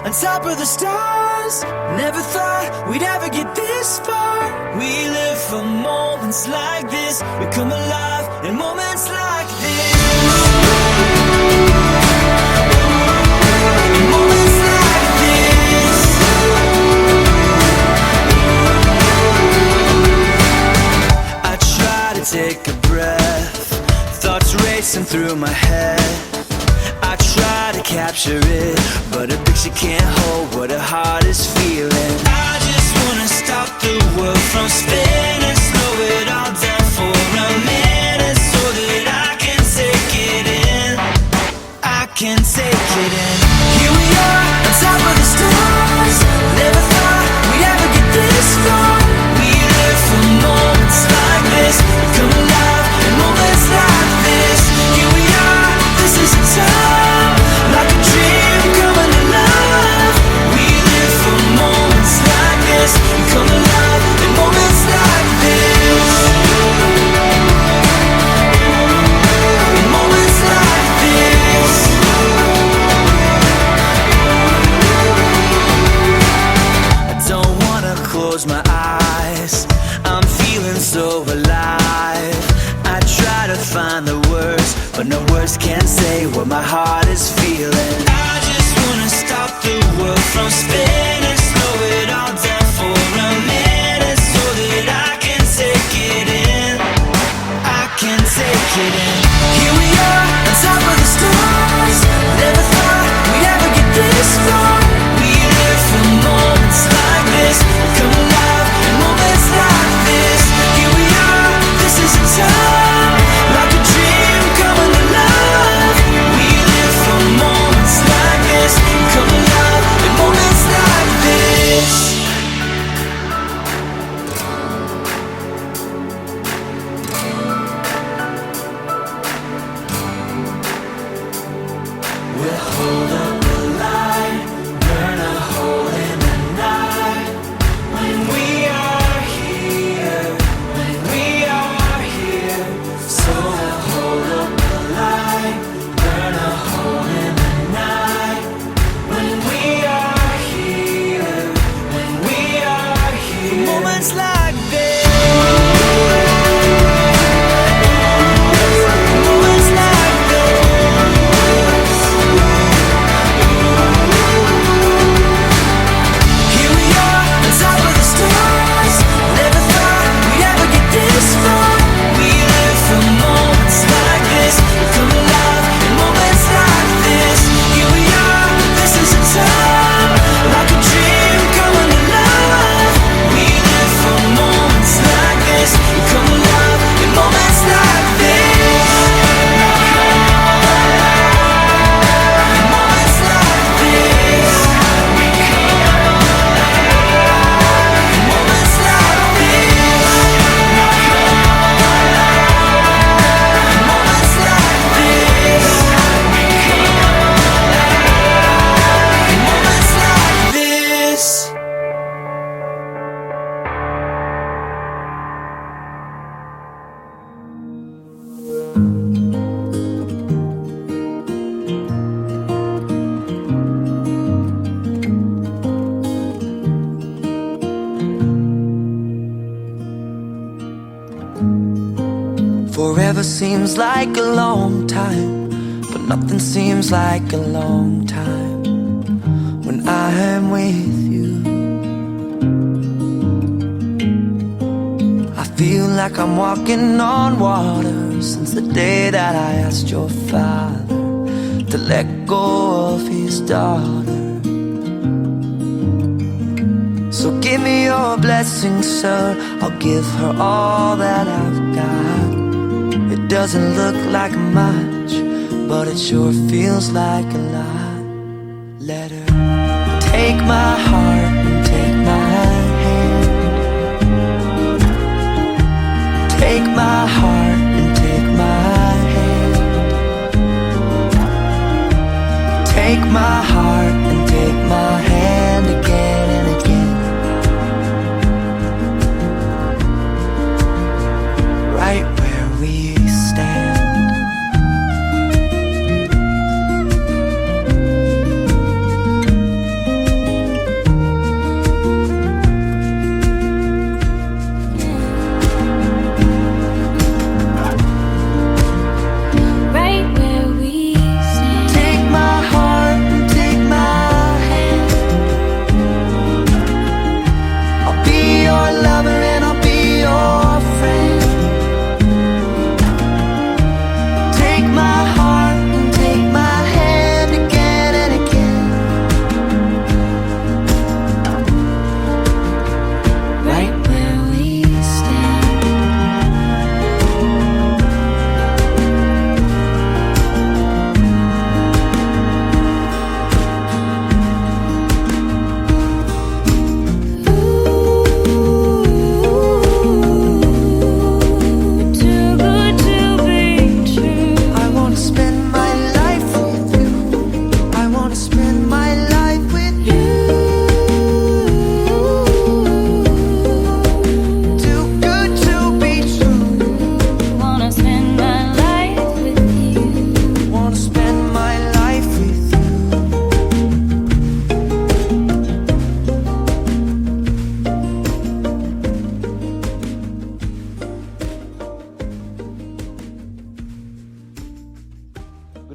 on top of the stars. Never thought we'd ever get this far. We live for moments like this. We come alive in moments like this. Moments like this. I try to take a breath, thoughts racing through my head. I try to capture it, but a picture can't hold what a heart is feeling. I just wanna stop the world from spinning, slow it all down for a minute, so that I can take it in. I can take it in. Here we are, on top of the stars. Never thought we'd ever get this far. We live for moments like this. We come alive in moments like this. Here we are, this is a time, like a dream coming alive. We live for moments like this. We come alive in moments like this. In moments like this. I don't wanna close my eyes, I'm feeling so alive. I try to find the words, but no words can say what my heart is feeling. I just wanna stop the world from spinning, slow it all down for a minute, so that I can take it in. I can take it in. Here we are, on top of the stars. Never thought we'd ever get this far. We live for moments like this. We come alive in moments like this. Here we are, this is a time, like a dream coming alive. We live for moments like this. We come alive in moments like this. We'll hold up the light, burn a hole in the night. When we are here, when we are here. So we'll hold up the light, burn a hole in the night. When we are here, when we are here. Moments like this. Moments like this. Here we are, on top of the stars. Never thought we'd ever get this far. We live for moments like this. We come alive in moments like this. Here we are, this is a time, like a dream coming alive. We live for moments like this. We come alive in moments like this. Moments like this. Moments like this. Moments like this. Moments like this. Forever seems like a long time, but nothing seems like a long time when I am with you. I feel like I'm walking on water since the day that I asked your father to let go of his daughter. So give me your blessing, sir. I'll give her all that I've got. It doesn't look like much, but it sure feels like a lot. Let her take my heart and take my hand. Take my heart and take my hand. Take my heart and take my hand again and again. Right where we stand.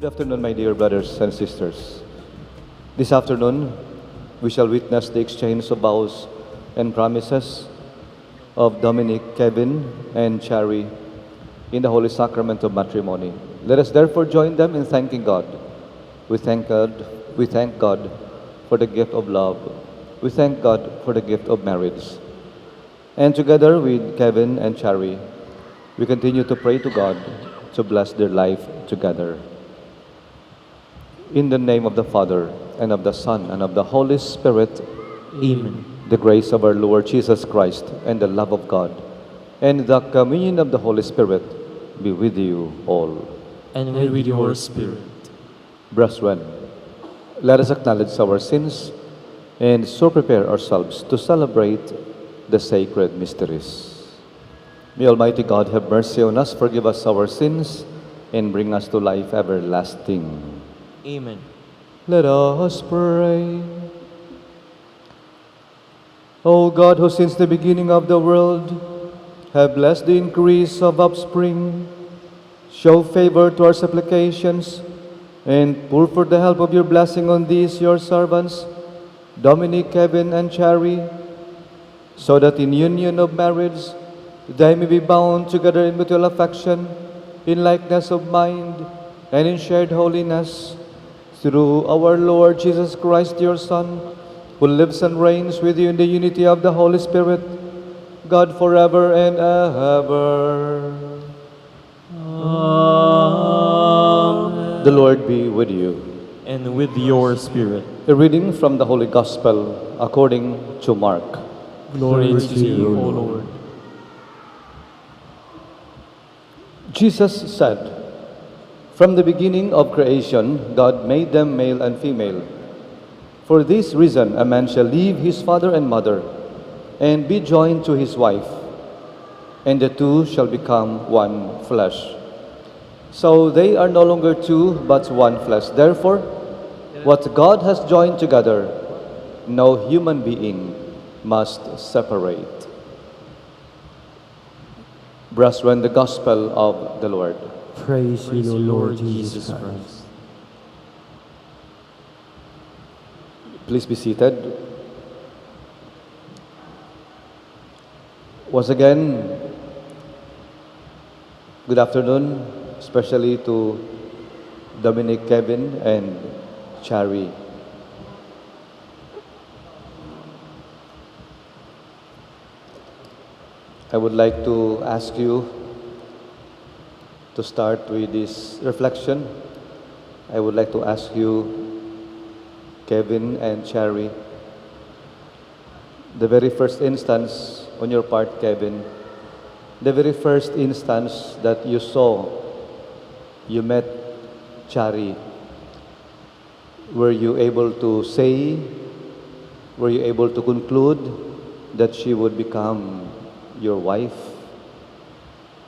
Good afternoon, my dear brothers and sisters. This afternoon, we shall witness the exchange of vows and promises of Dominic, Kevin, and Chari in the Holy Sacrament of Matrimony. Let us therefore join them in thanking God. We thank God for the gift of love. We thank God for the gift of marriage. And together with Kevin and Chari, we continue to pray to God to bless their life together. In the name of the Father, and of the Son, and of the Holy Spirit, Amen. the grace of our Lord Jesus Christ, and the love of God, and the communion of the Holy Spirit be with you all. And with your spirit. Brethren, let us acknowledge our sins and so prepare ourselves to celebrate the sacred mysteries. May Almighty God have mercy on us, forgive us our sins, and bring us to life everlasting. Amen. Let us pray. O God, who since the beginning of the world have blessed the increase of offspring, show favor to our supplications, and pour forth the help of your blessing on these your servants, Dominic, Kevin, and Chari, so that in union of marriage they may be bound together in mutual affection, in likeness of mind, and in shared holiness, through our Lord Jesus Christ, your Son, who lives and reigns with you in the unity of the Holy Spirit, God forever and ever. Amen. The Lord be with you. And with your spirit. A reading from the Holy Gospel according to Mark. Glory to you, O Lord. Jesus said, "From the beginning of creation, God made them male and female. For this reason, a man shall leave his father and mother and be joined to his wife, and the two shall become one flesh. So they are no longer two, but one flesh. Therefore, what God has joined together, no human being must separate." Brethren, the Gospel of the Lord. Praise Praise you, you, Lord Jesus Christ. Please be seated. Once again, good afternoon, especially to Dominic, Kevin, and Chari. I would like to ask you to start with this reflection. I would like to ask you, Kevin and Chari, the very first instance on your part, Kevin, the very first instance that you saw, you met Chari, were you able to say, were you able to conclude that she would become your wife?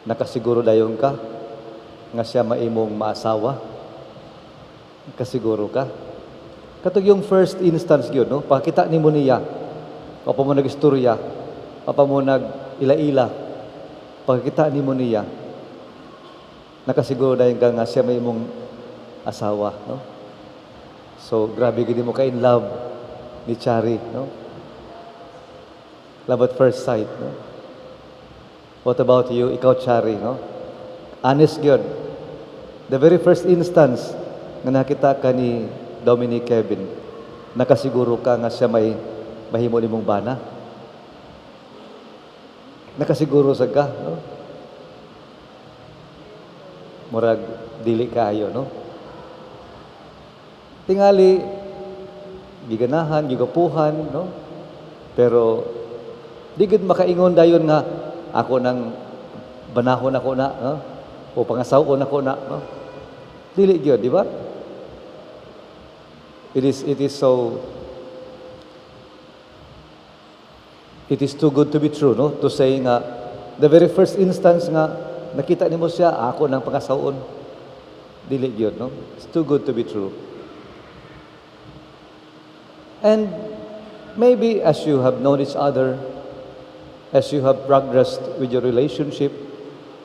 Nakasiguro dayon ka nga siya maimong maasawa? Nakasiguro ka? Katong yung first instance yun, no? Pakita ni mo niya, papa mo nag-istorya, papa mo nag-ila-ila, pakita ni mo niya, nakasiguro dayon ka nga siya maimong asawa, no? So, grabe gini mo ka in love ni Chari, no? Love at first sight, no? What about you? Ikaw, Chari, no? Honest yun. The very first instance nga nakita ka ni Dominic, Kevin, nakasiguro ka nga siya may mahimo nimong bana? Nakasiguro sa ka, no? Murag, dili kaayo, no? Tingali, giganahan, gigapuhan, no? Pero, di gid makaingon dayon nga, ako nang banahon ako na, no? O pangasawon ako na, no? Dili gyud, di ba? It is too good to be true, no? To say nga, the very first instance nga, nakita nimo siya, ako nang pangasawon. Dili gyud, no? It's too good to be true. And maybe as you have known each other, as you have progressed with your relationship,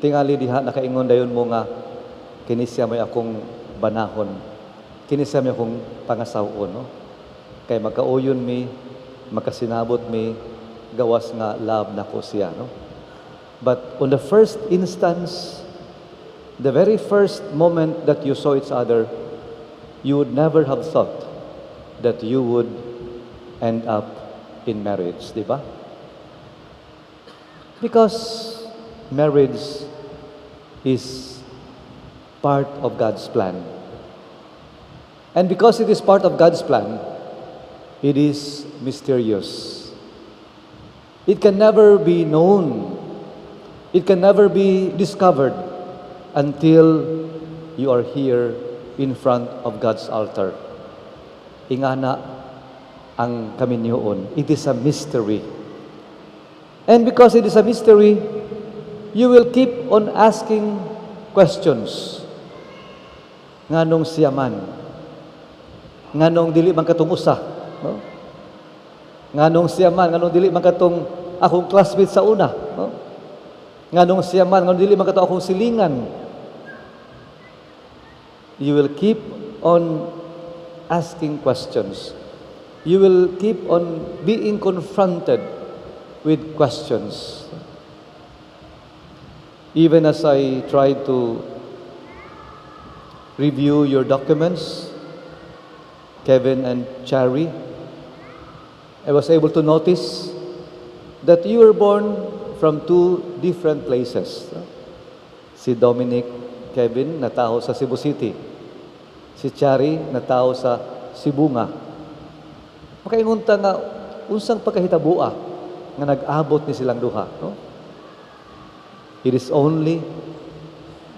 tingali diha nakaingon dayon mo nga kini siya may akong banahon. Kinisa mi akong pangasawon, no? Kay magkauyon mi, makasinabot mi, gawas nga love na ko siya, no? But on the first instance, the very first moment that you saw each other, you would never have thought that you would end up in marriage, di ba? Because marriage is part of God's plan. And because it is part of God's plan, it is mysterious. It can never be known. It can never be discovered until you are here in front of God's altar. Ingana ang kaminyoon. It is a mystery. And because it is a mystery, you will keep on asking questions. Nganong siya man? Nganong dili man katong usa? No? Nganong siya man? Nganong dili man katong akong classmate sa una? No? Nganong siya man? Nganong dili man katong akong silingan? You will keep on asking questions. You will keep on being confronted with questions. Even as I try to review your documents, Kevin and Chari, I was able to notice that you were born from two different places. Si Dominic Kevin, nataho sa Cebu City. Si Chari, nataho sa Sibunga. Makaingunta nga, unsang pagkahitabua nga nag-abot ni silang duha. No? It is only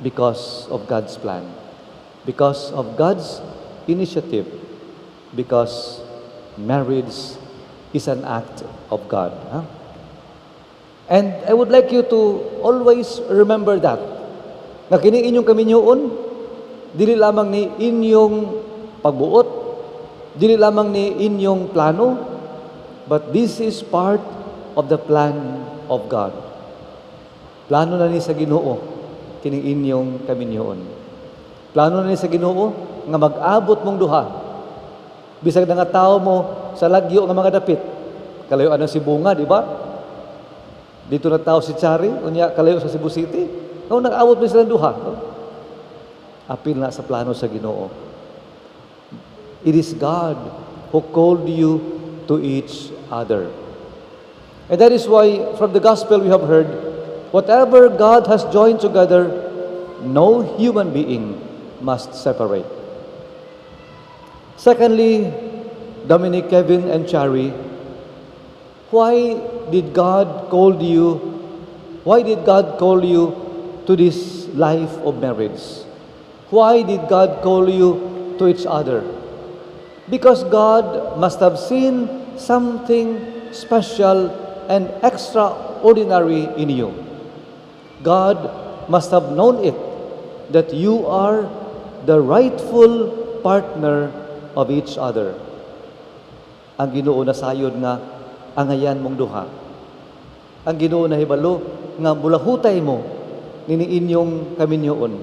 because of God's plan. Because of God's initiative. Because marriage is an act of God. Huh? And I would like you to always remember that. Na kini inyong kaminyoon, dili lamang ni inyong pagbuot, dili lamang ni inyong plano, but this is part of the plan of God. Plano na ni sa Ginoo kining inyong kaminyoon. Plano na ni sa Ginoo nga mag-abot mong duha. Bisag na nga tao mo sa lagyo nga mga dapit. Kalayo anong Sibunga, di ba? Dito na tao si Chari, unya kalayo sa Cebu City. Kung nag-abot mo silang duha, no? Apil na sa plano sa Ginoo. It is God who called you to each other. And that is why from the gospel we have heard, whatever God has joined together, no human being must separate. Secondly, Dominic, Kevin, and Chari, why did God call you? Why did God call you to this life of marriage? Why did God call you to each other? Because God must have seen something special and extraordinary in you. God must have known it, that you are the rightful partner of each other. Ang Ginoo na sayod nga, angayan mong duha. Ang Ginoo na hibalo, nga bulahutay mo, nini inyong kaminyoon.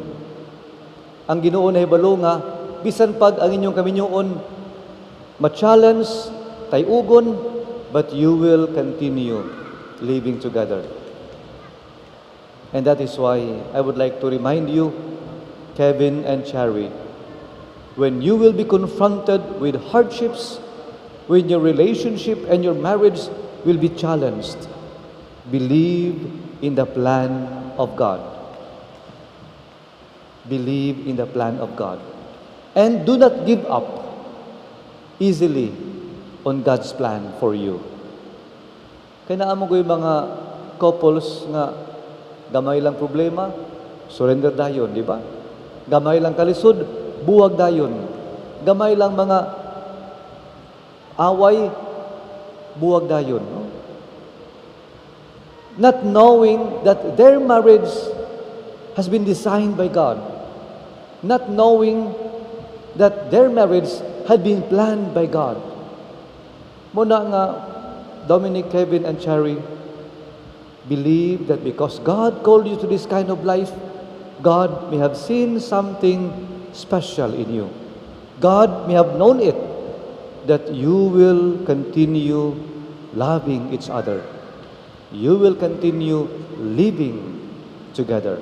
Ang Ginoo na hibalo nga, bisan pag ang inyong kaminyoon, ma-challenge, tayugon, but you will continue living together. And that is why I would like to remind you, Kevin and Chari, when you will be confronted with hardships, when your relationship and your marriage will be challenged, believe in the plan of God. Believe in the plan of God. And do not give up easily on God's plan for you. Kaya naamo ko yung mga couples nga gamay lang problema, surrender dayon, di ba? Gamay lang kalisod, buwag dayon. Gamay lang mga away, buwag dayon. No? Not knowing that their marriage has been designed by God. Not knowing that their marriage had been planned by God. Muna nga, Dominic, Kevin, and Chari, believe that because God called you to this kind of life, God may have seen something special in you. God may have known it, that you will continue loving each other. You will continue living together.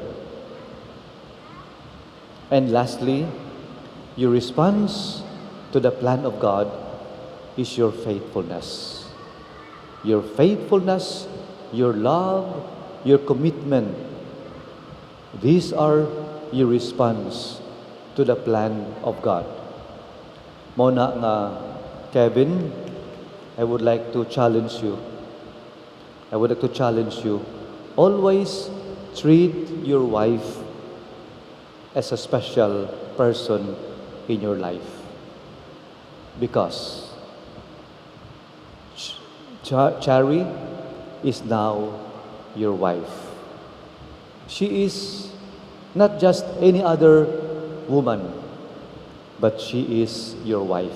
And lastly, your response to the plan of God is your faithfulness. Your faithfulness, your love, your commitment. These are your response to the plan of God. Muna nga, Kevin, I would like to challenge you. Always treat your wife as a special person in your life. Because Chari is now your wife. She is not just any other woman, but she is your wife.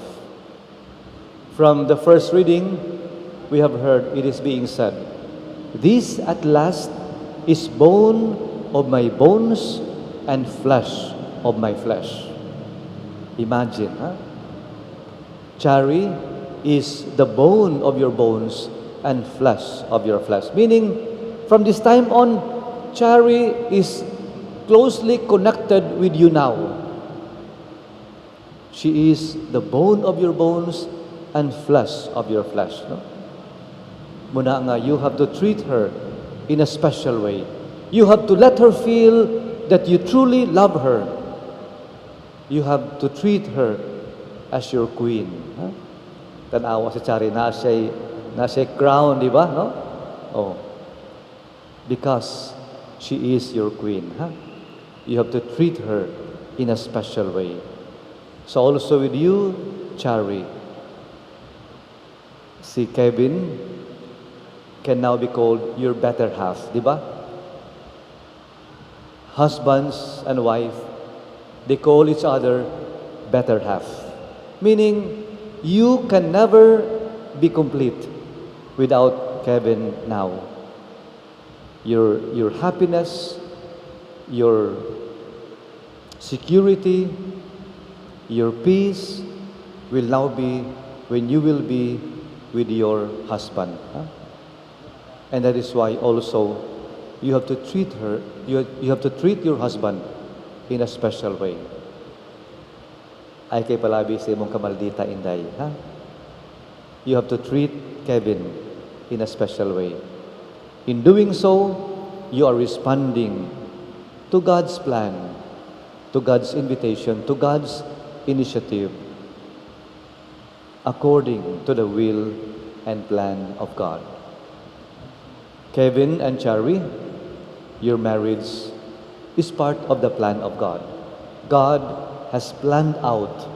From the first reading, we have heard it is being said, "This at last is bone of my bones and flesh of my flesh." Imagine, huh? Chari is the bone of your bones and flesh of your flesh. Meaning, from this time on, Chari is closely connected with you now. She is the bone of your bones and flesh of your flesh. No? Muna nga, you have to treat her in a special way. You have to let her feel that you truly love her. You have to treat her as your queen. Huh? Tanawa si Chari, na siya crown, di ba? No? Oh. Because she is your queen. Huh? You have to treat her in a special way. So also with you, Chari, si Kevin can now be called your better half, di ba? Husbands and wife, they call each other better half. Meaning, you can never be complete without Kevin now. Your happiness, your security, your peace will now be when you will be with your husband. Huh? And that is why also you have to treat her, you have to treat your husband in a special way. Ay kay palabi sa imong kamaldita, Inday. Ha? You have to treat Kevin in a special way. In doing so, you are responding to God's plan, to God's invitation, to God's initiative, according to the will and plan of God. Kevin and Chari, your marriage is part of the plan of God. God has planned out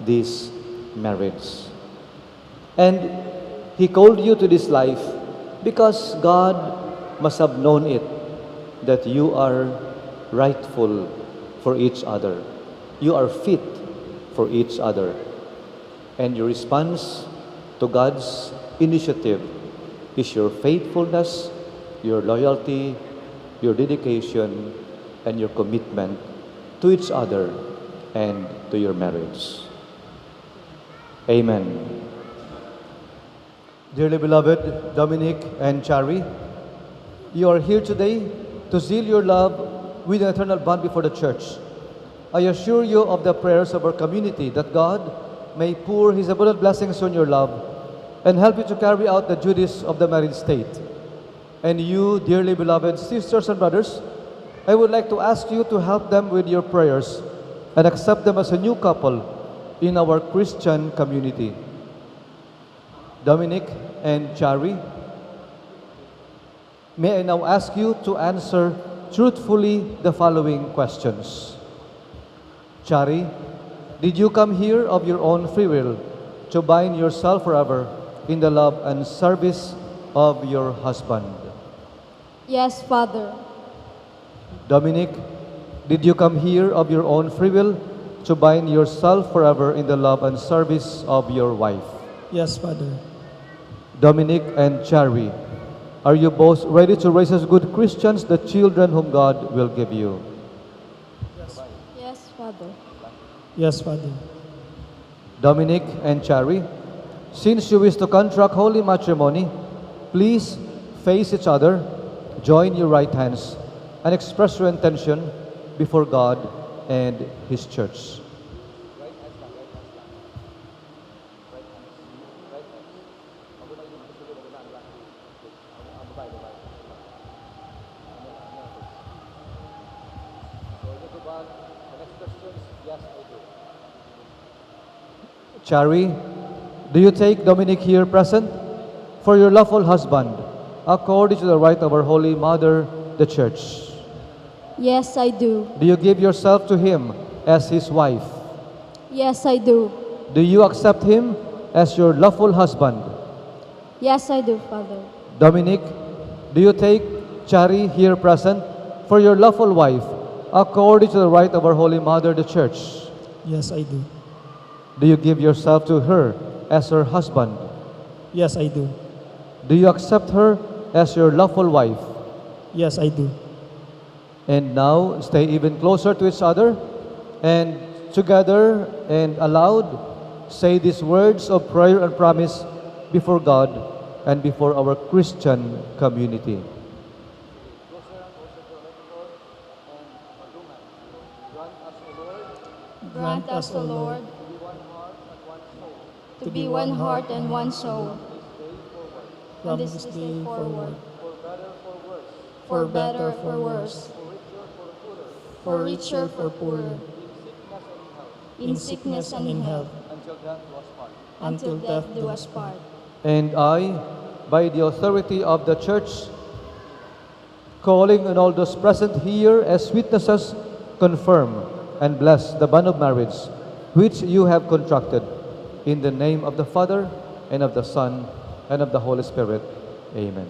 this marriage. And He called you to this life because God must have known it, that you are rightful for each other. You are fit for each other. And your response to God's initiative is your faithfulness, your loyalty, your dedication, and your commitment to each other and to your marriage. Amen. Dearly beloved Dominic and Chari, you are here today to seal your love with an eternal bond before the Church. I assure you of the prayers of our community that God may pour His abundant blessings on your love and help you to carry out the duties of the married state. And you, dearly beloved sisters and brothers, I would like to ask you to help them with your prayers and accept them as a new couple in our Christian community. Dominic and Chari, may I now ask you to answer truthfully the following questions. Chari, did you come here of your own free will to bind yourself forever in the love and service of your husband? Yes, Father. Dominic, did you come here of your own free will to bind yourself forever in the love and service of your wife? Yes, Father. Dominic and Chari, are you both ready to raise as good Christians the children whom God will give you? Yes, Father. Yes, Father. Dominic and Chari, since you wish to contract holy matrimony, please face each other, join your right hands, and express your intention before God and His church. Chari, do you take Dominic here present for your lawful husband, according to the right of our Holy Mother, the Church? Yes, I do. Do you give yourself to him as his wife? Yes, I do. Do you accept him as your lawful husband? Yes, I do, Father. Dominic, do you take Chari here present for your lawful wife, according to the right of our Holy Mother, the Church? Yes, I do. Do you give yourself to her as her husband? Yes, I do. Do you accept her as your lawful wife? Yes, I do. And now, stay even closer to each other and together and aloud say these words of prayer and promise before God and before our Christian community. Grant us, O Lord, to be one heart and one soul From this this day day forward, forward, for better, for worse, for richer, for poorer, in sickness and in health, until death do us part. And I, by the authority of the Church, calling on all those present here as witnesses, confirm and bless the bond of marriage which you have contracted, in the name of the Father, and of the Son, and of the Holy Spirit. Amen.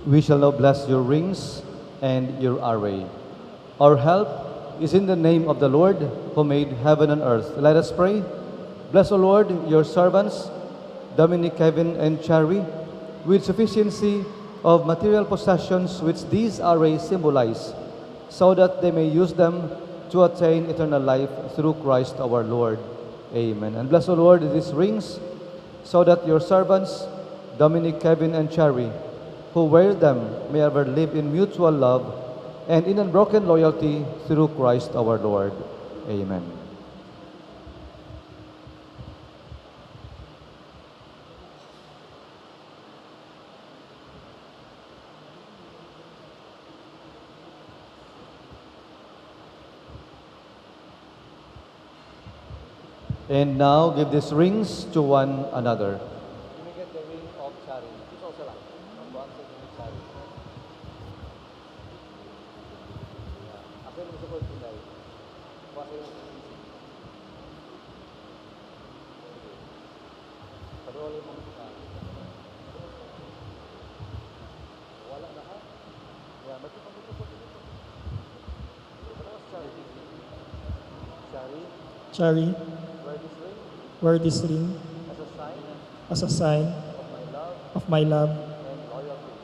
We shall now bless your rings and your array. Our help is in the name of the Lord who made heaven and earth. Let us pray. Bless, O Lord, your servants, Dominic, Kevin, and Chari, with sufficiency of material possessions which these arrays symbolize, so that they may use them to attain eternal life through Christ our Lord. Amen. And bless, O Lord, these rings, so that your servants, Dominic, Kevin, and Chari, who wear them may ever live in mutual love and in unbroken loyalty through Christ our Lord. Amen. And now give these rings to one another. You may get the ring of Chari. This also lang. One second with Chari. Ako yung gusto ko yung tunay. Kasi yung paroli mo. Wala na ha? Yeah, ba't yung pagkito po dito? Ano was Chari? Chari? Chari, Wear this ring wear this ring as a sign as a sign of my love of my love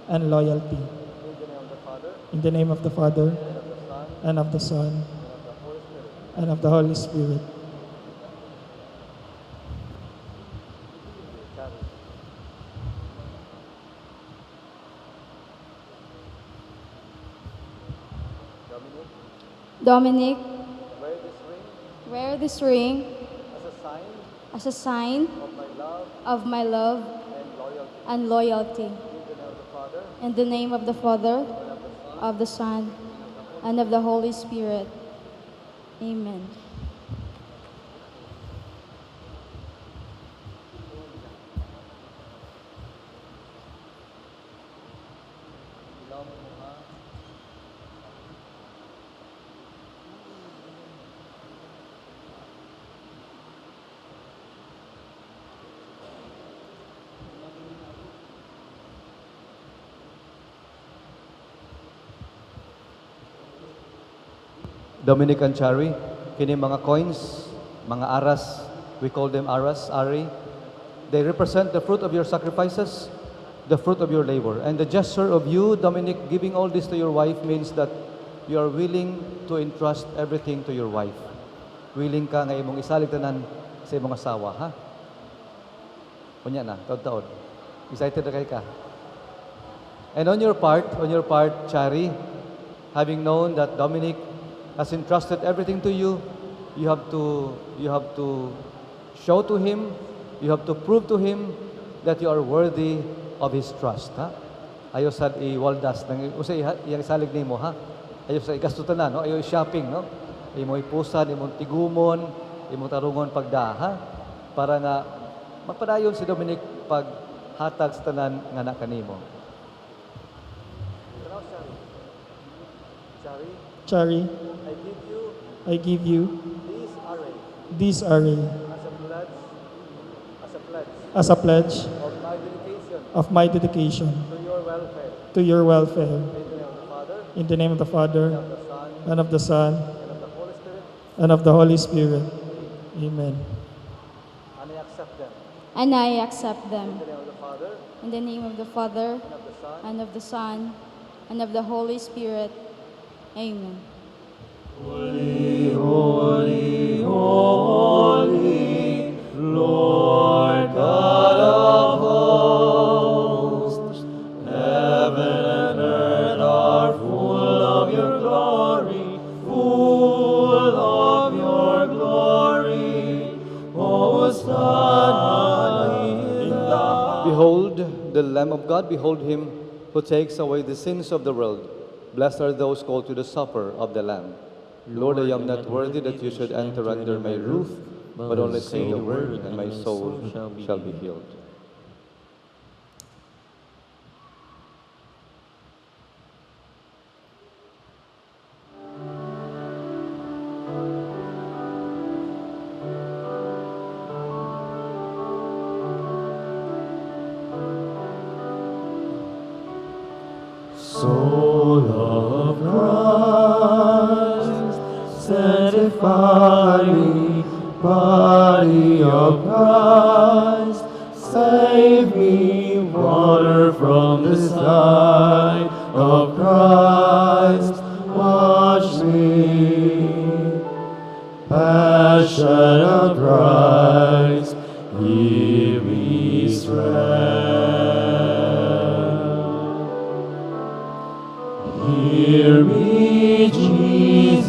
and loyalty. and loyalty. In the name of the Father, In the name of the Father, and of the Son, and of the Son, and of the Holy Spirit. Dominic, wear this ring wear this ring as a sign as a sign of my love of my love and loyalty. and loyalty. In the name of the Father, In the name of the Father, of the Son, and of the Holy Spirit. Amen. Dominic and Chari, kini mga coins, mga aras, we call them aras, ari. They represent the fruit of your sacrifices, the fruit of your labor. And the gesture of you, Dominic, giving all this to your wife means that you are willing to entrust everything to your wife. Willing ka nga imong isalig tanan sa imong asawa, ha? Kunya na, taon-taon. Excited na kay ka. And on your part, Chari, having known that Dominic has entrusted everything to you, you have to show to him, you have to prove to him that you are worthy of his trust, ha? Ayo sad i-waldas nang usay iyang salig nimo, ha? Ayo sa igastutan na, no? Ayo i-shopping, no? Imo ipusan, imo tigumon, imo tarungon pagda, ha? Para nga magpadayon si Dominic pag hatag sa tanan nga na kanimo. Chari, I give you this array as a pledge of my dedication to your welfare. In the name of the Father, and of the Son, and of the Holy Spirit. Amen. And I accept them. In the name of the Father, and of the Son, and of the Holy Spirit. Amen. Lord God of hosts, heaven and earth are full of your glory, full of your glory. Hosanna in the Behold the Lamb of God, behold him who takes away the sins of the world. Blessed are those called to the supper of the Lamb. Lord, I am not worthy that you should enter under my roof, but only say the word, and my soul shall be healed. soul of Christ, sanctify me, body of Christ, save me, water from the side of Christ, wash me, passion of Christ, give me strength. Hear me, Jesus,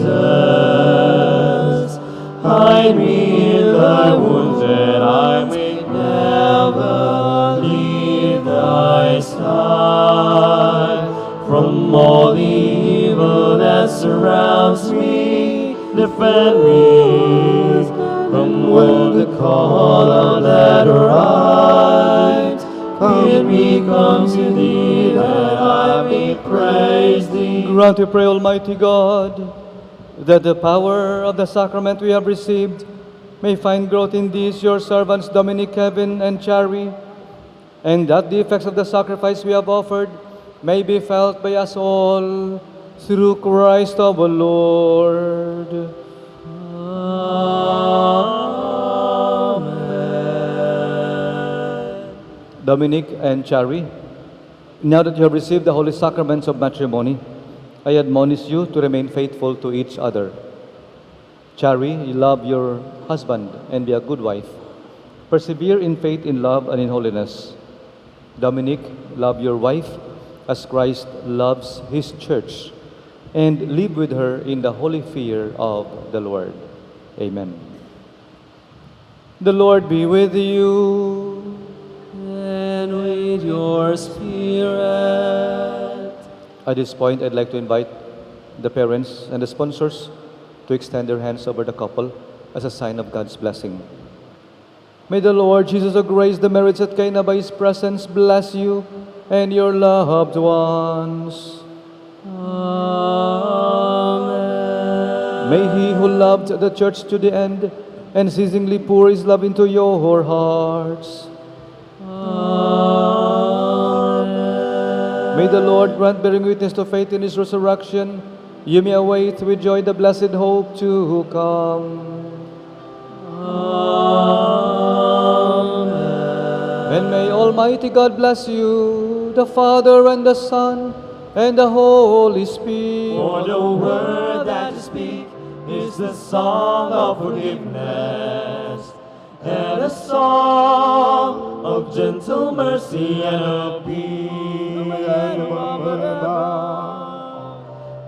hide me in thy wounds that I may never leave thy side. From all the evil that surrounds me, defend me from when the call of that arrives. Bid me come to thee that I may praise thee. Grant, we pray, Almighty God, that the power of the sacrament we have received may find growth in these your servants, Dominic, Kevin, and Chari, and that the effects of the sacrifice we have offered may be felt by us all through Christ our Lord. Dominic and Chari, now that you have received the holy sacraments of matrimony, I admonish you to remain faithful to each other. Chari, you love your husband and be a good wife. Persevere in faith, in love, and in holiness. Dominic, love your wife as Christ loves his church. and live with her in the holy fear of the Lord. Amen. The Lord be with you. And with your spirit. At this point, I'd like to invite the parents and the sponsors to extend their hands over the couple as a sign of God's blessing. May the Lord Jesus of grace, the merits at Cana by His presence, bless you and your loved ones. Amen. May He who loved the church to the end unceasingly pour His love into your hearts. Amen. May the Lord grant, bearing witness to faith in His resurrection, you may await with joy the blessed hope to come. Amen. And may Almighty God bless you, the Father and the Son and the Holy Spirit. For the word that you speak is the song of forgiveness and a song of gentle mercy and of peace.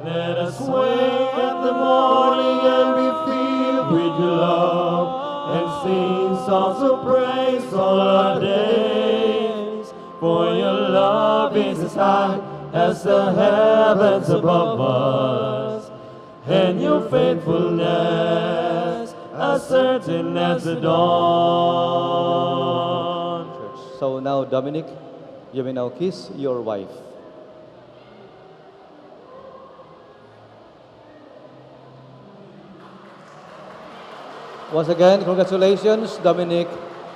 Let us wake at the morning and be filled with your love and sing songs of praise all our days. For your love is as high as the heavens above us, and your faithfulness as certain as the dawn. So now, Dominic, you may now kiss your wife. Once again, congratulations, Dominic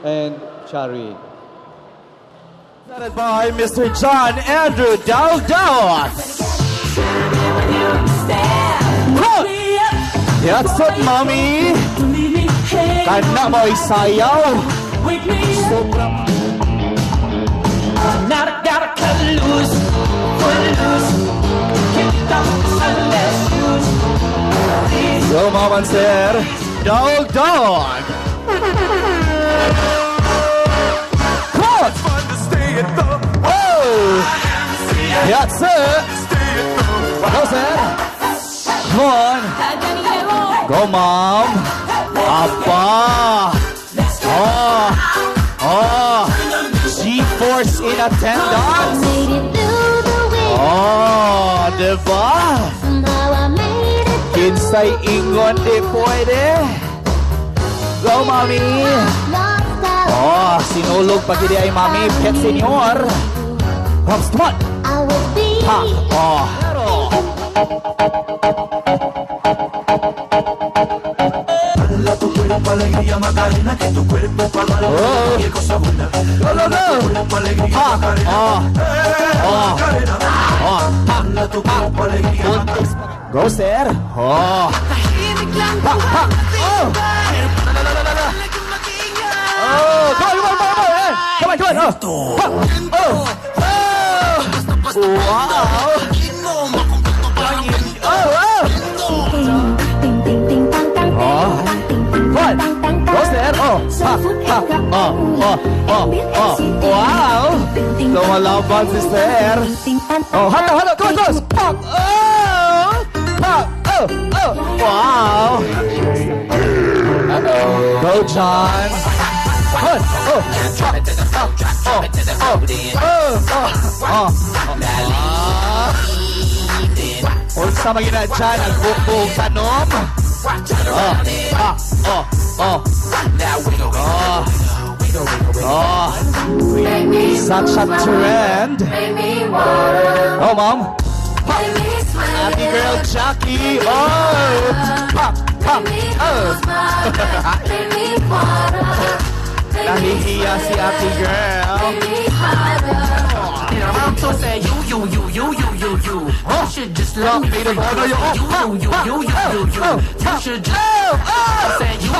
and Chari. Presented by Mr. John Andrew Dowdowd. That's it, Mommy. Kana mo'y sayaw. Not gotta cut loose, kick off the Sunday shoes. Go, Mama, sir. Dowdawd. Oh! That's it. Go, sir. Come on. Go, Mom. Abba. Oh. G-Force in attendance. Oh, diba? Kinsay ingon di pwede. Go, Mami. Oh, sinulog pa gidi ay Mami. Pet Senior. Pops, come on. Ha. Oh. Go, sir. Oh. Oh, come on. Come on. Oh. Wow. What? What's that? Wow! Lumalaban si Sir. Oh, hala, come on. Pop! Wow! Go, John. Unsa magina dyan ang bukbog tanom? Such a trend. Oh, Mom. Happy girl, Chucky. Nahihiya si Happy girl. So say you should just let me free. You should just say you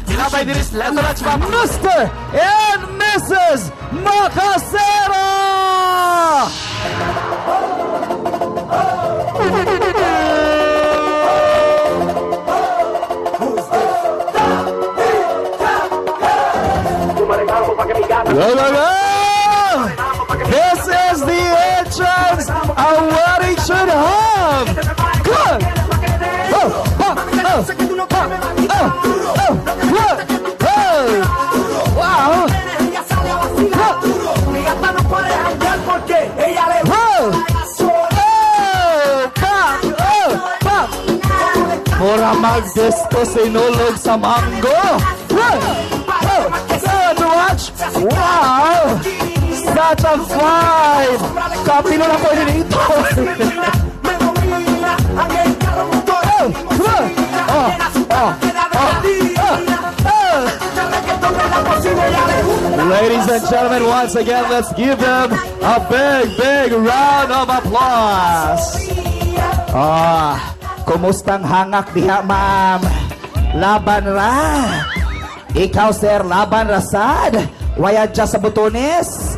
Sinabay din is Leverage pa Mr. and Mrs. Macasera! Go! This is the entrance of what it should have. Para magdisto sinulog sa mango. So to watch. Wow! Such a vibe! Kapino na ko dito. Ladies and gentlemen, once again, let's give them a big round of applause. Kumustang hangak diha, ma'am? Laban ra. Ikaw, sir, laban rasad. Waya dyan sa butones.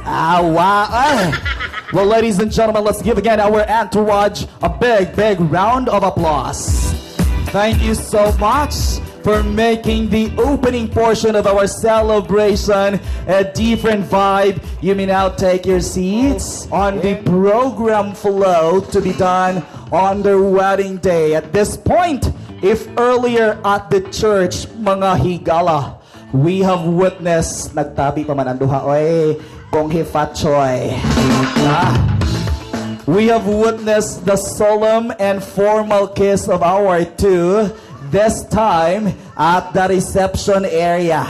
Well, ladies and gentlemen, let's give again our entourage a big round of applause. Thank you so much for making the opening portion of our celebration a different vibe. You may now take your seats on the program flow to be done on their wedding day. At this point, if earlier at the church, mga higala, we have witnessed, nagtabi pa man ang duha, oy, kong hifatchoy. We have witnessed the solemn and formal kiss of our two, this time at the reception area.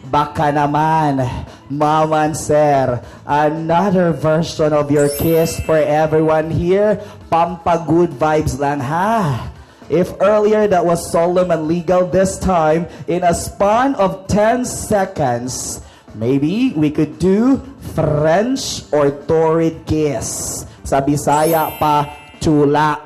Baka naman, Ma'am and Sir, another version of your kiss for everyone here. Pampa-good vibes lang, ha? If earlier that was solemn and legal, this time, in a span of 10 seconds, maybe we could do French or torrid kiss. Sa Bisaya pa, chula.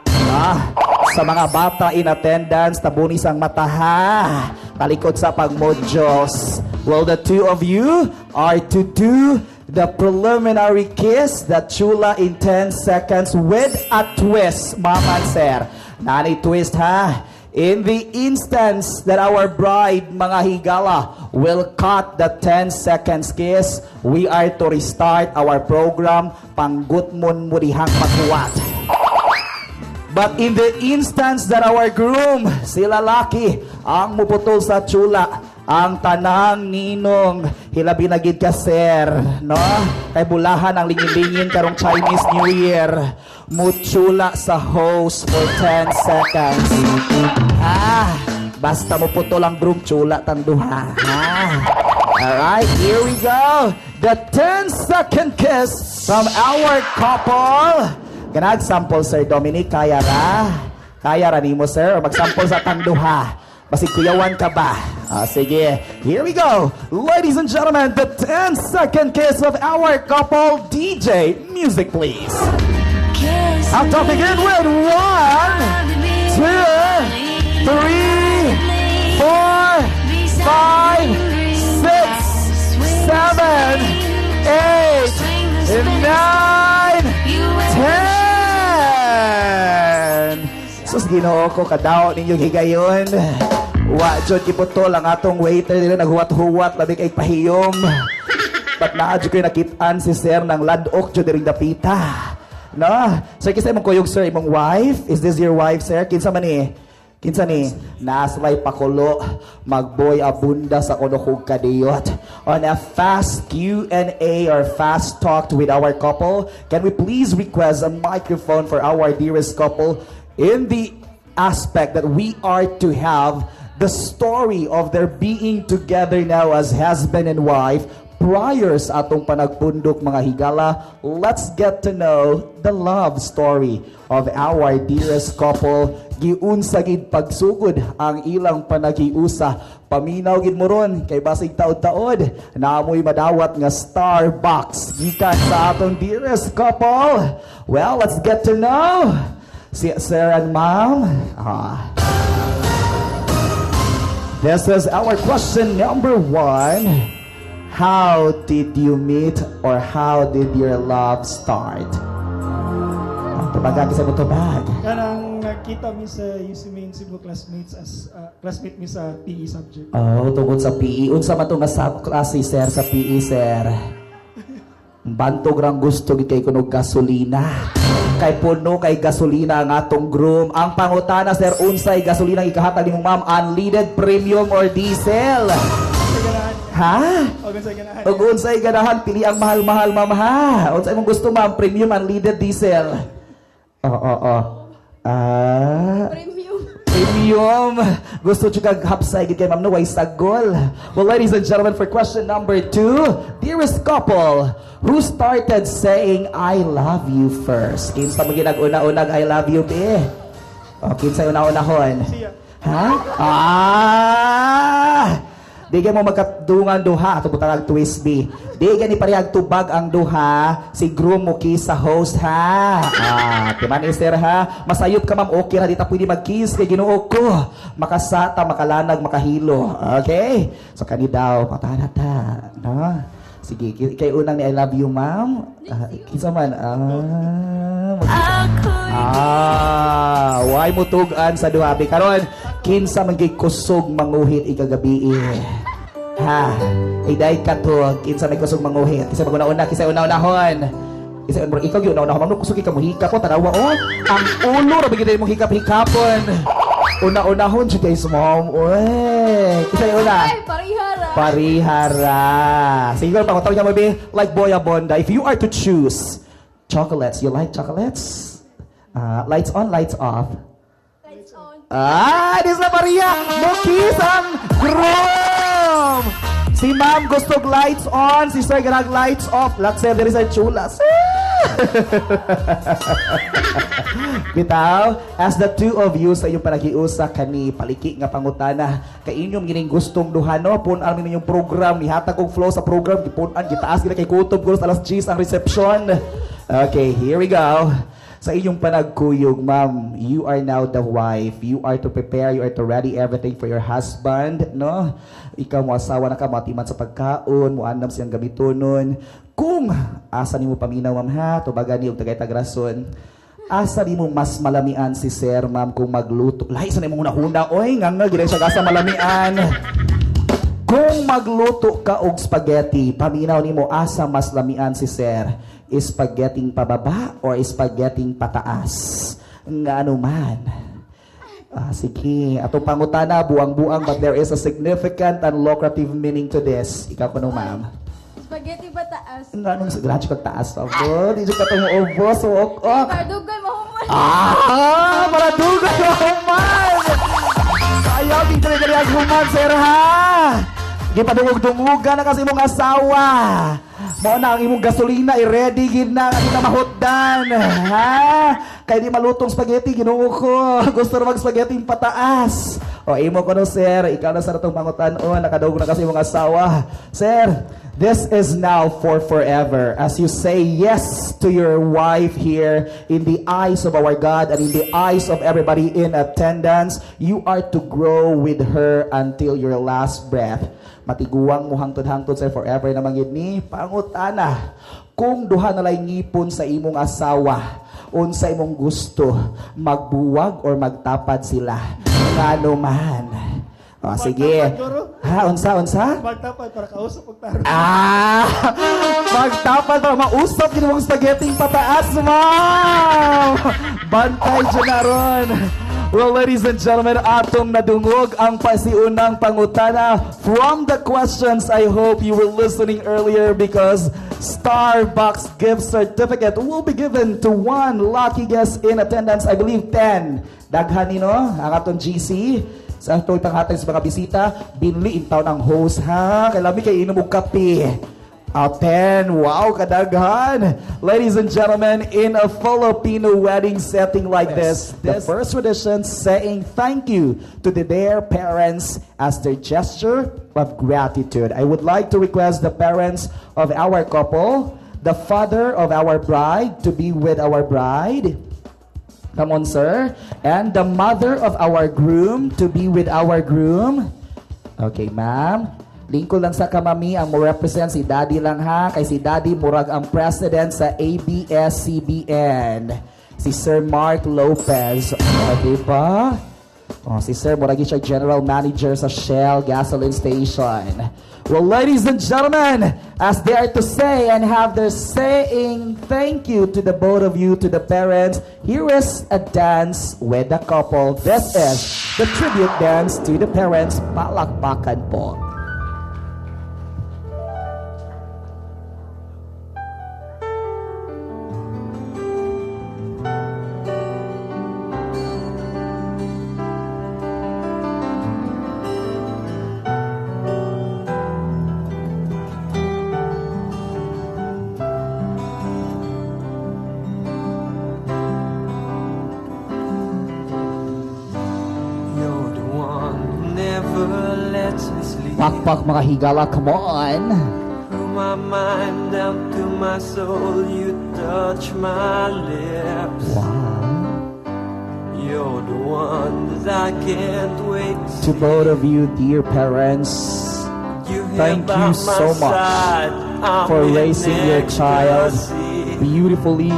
Sa mga bata in attendance, tabunis ang mata, ha? Talikod sa pagmodyos. Well, the two of you are to do the preliminary kiss, the chula in 10 seconds with a twist, Ma'am and Sir. Nani twist, ha? In the instance that our bride, mga higala, will cut the 10 seconds kiss, we are to restart our program, Panggutmon Murihang Pagkuwat. But in the instance that our groom, si lalaki, ang muputol sa chula, ang tanang ninong, hilabi na gid ka, sir, no? Kay bulahan ang lingin-lingin karong Chinese New Year. Muchula sa host for 10 seconds. Basta mo putol ang broom, chula tanduha. Alright, here we go. The 10-second kiss from our couple. Ganag sample, Sir Dominic, kaya ra? Kaya ra nimo, sir? O mag-sample sa tanduha? Basig kuyawan ka ba? Sige, here we go. Ladies and gentlemen, the 10-second kiss of our couple. DJ, music please. I'll to begin with 1, 2, 3, 4, 5, 6, 7, 8, 9, 10. Sus, Ginoo ko, kadao ninyong higayon. Wajod kiputol ang atong waiter nila naghuwat-huwat, labing ay pahiyom. Ba't naadyo kayo nakitaan si sir ng ladok dyo diring dapita? No? Sir, kinsa imong kuyog, sir, imong wife? Is this your wife, sir? Kinsa man ni? Kinsa ni? Naslay pakulo, magboy abunda sa kunukog kadiyot. On a fast Q&A or fast talk with our couple, can we please request a microphone for our dearest couple in the aspect that we are to have the story of their being together now as husband and wife prior sa atong panagpundok, mga higala. Let's get to know the love story of our dearest couple. Giunsa gid pagsugod ang ilang panagiusa. Paminaw gid mo ron kay basig taod-taod naamoy madawat nga Starbucks gikan sa atong dearest couple. Well, let's get to know si Sir and Ma'am. This is our question number 1. How did you meet or how did your love start? Tumaga sa mo tubag. Kanang kita mi sa UCMain Cebu classmates as classmate mi sa PE subject. Tungkol sa PE. Unsa man to nga klase, sir, sa PE, sir? Bantog rang gusto gid kay kuno gasolina. Kay puno kay gasolina ang atong groom. Ang pangutana, sir, unsay gasolina ikahatag nimo, ma'am? Unleaded, premium or diesel? Ha? O unsay ganahan, pili ang mahal-mahal, ma'am, ha? Unsay mong gusto, ma'am? Premium, unleaded, diesel? Premium. Premium. Gusto nyo kag hapsay gid kay ma'am no way sagol. Well, ladies and gentlemen, for question number 2, dearest couple, who started saying I love you first? Kinsa mo ginag-una-unag I love you be? O, kinsa una-unahon? Ha? Di mo magkadungan duha ato butang twist B. Di ni parehag tubag ang duha si groom mo kiss sa host ha. Timan sir ha. Masayop ka ma'am okay ra di ta pwede mag-kiss kay Ginoo ko. Makasata, makalanag, makahilo. Okay? So kani daw patana ta, no? Sige, kay unang ni I love you ma'am. Kinsa man? Why mo tugan sa duha bi karon? Kinsa man gay kusog manguhit ikagabi ha iday ka to kinsa may kusog manguhit kinsa maguna-una kinsa una-unahon kinsa ikaw gyud una-unahon mamno kusog ka mo hikap ko tanawa ang ulo ra bigay mo hikap-hikapon una-unahon si guys mom kinsa una parihara sige pa ko tawag mo be like Boya Bonda if you are to choose chocolates you like chocolates lights on lights off. This na Maria! Mukis ang groom! Si ma'am gusto lights on, si sir ganag lights off. Lakse, there is a chulas. Bitaw, as the two of you sa inyong panagiusa kani paliki nga pangutana kay inyong gining gustong duha no pun amin inyong program nihatag og flow sa program gipunan gitaas gila kay kutob gusto alas 10 ang reception. Okay, here we go. Sa inyong panagkuyog, ma'am, you are now the wife. You are to prepare, you are to ready everything for your husband, no? Ikaw mo asawa na ka, matiman sa pagkaon, mo anam siyang gamitonon. Kung asa ni mo paminaw, ma'am, ha? Tubagan niyo, tagay tagrason. Asa ni mo mas malamian si sir, ma'am, kung magluto. Lahi sa ni mo huna-huna, oy, nga gina siya asa malamian. Kung magluto ka og spaghetti, paminaw ni mo asa mas lamian si sir. Spaghetti pababa or spaghetti pataas? Nga ano man. Sige. Atong pangutana, buang-buang, but there is a significant and lucrative meaning to this. Ikaw ko no, ma'am. Spaghetti ba taas? Nga anong graduate kag taas? Abo, di siya katong ubo. So, Pardugan mo human. Paradugan mo human! Ayaw, di dali-dali ang human, sir, ha? Gipadungog-dungugan na kasi mong asawa. Mao na ang imong gasolina i-ready gid na ang na mahutdan, ha? Kay di malutong spaghetti Ginoo ko. Gusto ra mag spaghetti pataas. O imo ko no sir, ikaw na sa ratong pangutan-on nakadawog na kasi imong asawa. Sir, this is now for forever. As you say yes to your wife here in the eyes of our God and in the eyes of everybody in attendance, you are to grow with her until your last breath. Matiguang mo hangtod-hangtod sa forever na manggid ni pangutana. Kung duha na lay ngipon sa imong asawa, unsa imong gusto, magbuwag or magtapad sila? Ngano man. Sige. Ha, unsa? Magtapad para kausap og taro. Magtapad para mausap gid mong spaghetti pataas, ma'am. Bantay dyan na ron. Well, ladies and gentlemen, atong nadungog ang pasiunang pangutana. From the questions, I hope you were listening earlier because Starbucks gift certificate will be given to one lucky guest in attendance. I believe 10. Daghan nino ang atong GC. Sa itong panghatag sa mga bisita, binliin taon ang host, ha? Kailangan kay inom og kape. 10. Wow, kadaghan. Ladies and gentlemen, in a Filipino wedding setting like this, the first tradition saying thank you to their parents as their gesture of gratitude. I would like to request the parents of our couple, the father of our bride to be with our bride. Come on, sir. And the mother of our groom to be with our groom. Okay, ma'am. Lingkod lang sa kamami ang mo represent si Daddy lang ha. Kay si Daddy murag ang president sa ABS-CBN. Si Sir Mark Lopez. Diba? Si Sir murag siya general manager sa Shell gasoline station. Well, ladies and gentlemen, as they are to say and have their saying thank you to the both of you, to the parents, here is a dance with the couple. This is the tribute dance to the parents. Palakpakan po. sleep. Pakpak mga higala, come on. From my mind down to my soul, you touch my lips. Wow. You're the one that I can't wait To both of you, dear parents, You thank here by you so my much side. I'm for in raising your child ecstasy. beautifully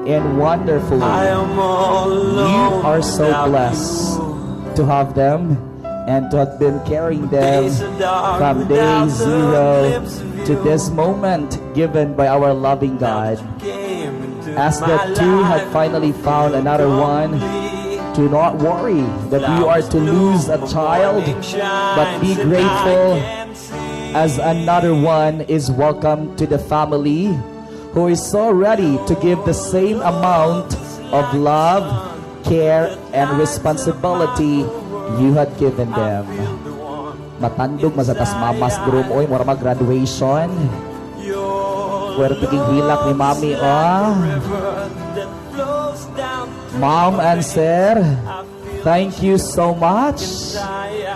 and wonderfully. I am all alone You are so without blessed you. to have them and to have been carrying them Days are dark from day without the zero glimpse of to you. this moment given by our loving God. Came into As my the two have life finally found another one, do not worry that you are to lose a child, but be grateful as another one is welcome to the family who is so ready to give the same amount of love, care, and responsibility you had given them. Matandog masatas mamas drum oy mura mag-graduation. Puwerte king hilak ni mami Mom and sir, thank you so much.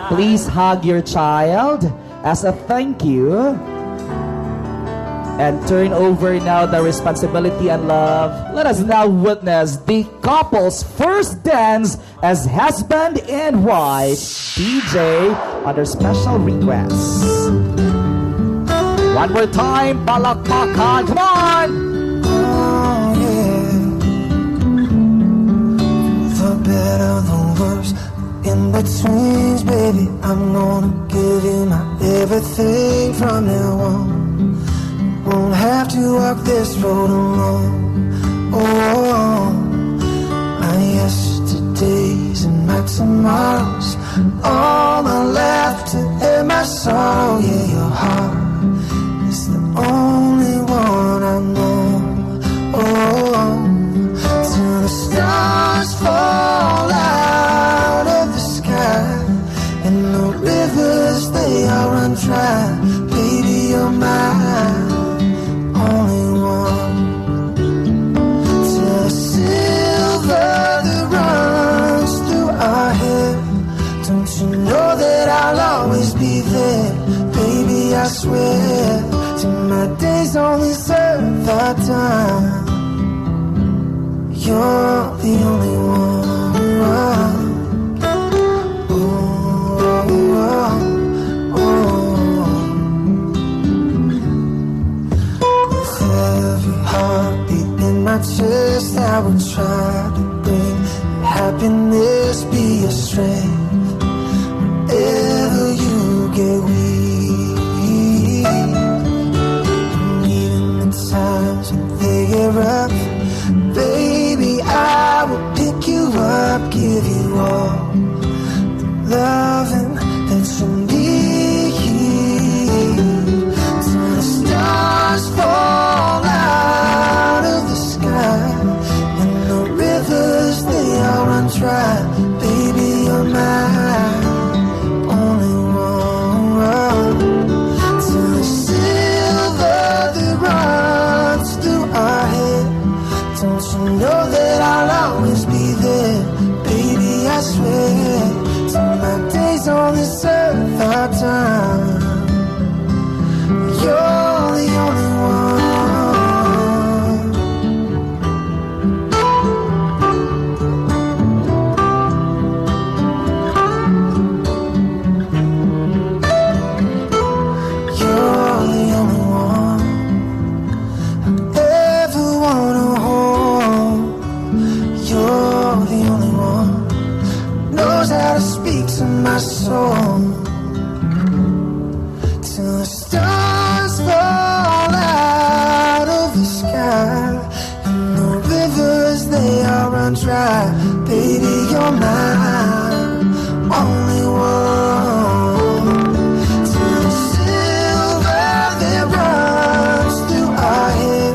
Please hug your child as a thank you. And turn over now the responsibility and love. Let us now witness the couple's first dance as husband and wife. DJ under special request. One more time, palakpakan, come on! Oh, yeah. The better, the worse, in betweens, baby. I'm gonna give you my everything from now on. Won't have to walk this road alone. Oh, my yesterdays and my tomorrows, all my laughter and my sorrow. Yeah, your heart is the only one I know. Oh, till the stars fall out of the sky and the rivers they all run dry. Baby, you're mine. Only one. Till the silver that runs through our hair. Don't you know that I'll always be there? Baby, I swear, till my days only serve our time. You're the only one. Oh, oh, oh. With every heartbeat in my chest, I will try to bring happiness, be your strength. Whenever you get weak, and even the times when they get rough, baby, I will pick you up, give you all the loving that you need. Till the stars fall out of the sky and the rivers they all run dry. Baby, you're mine, only one. Till the silver that runs through our hair. Don't you know that I'll always be there? Baby, I swear, till my days only serve our time. You're the only one. You're the only one I ever wanna hold. You're the only one knows how to speak to my soul. Till the stars fall out of the sky and the rivers they all run dry. Baby, you're mine, only one. Till the silver that runs through our hair.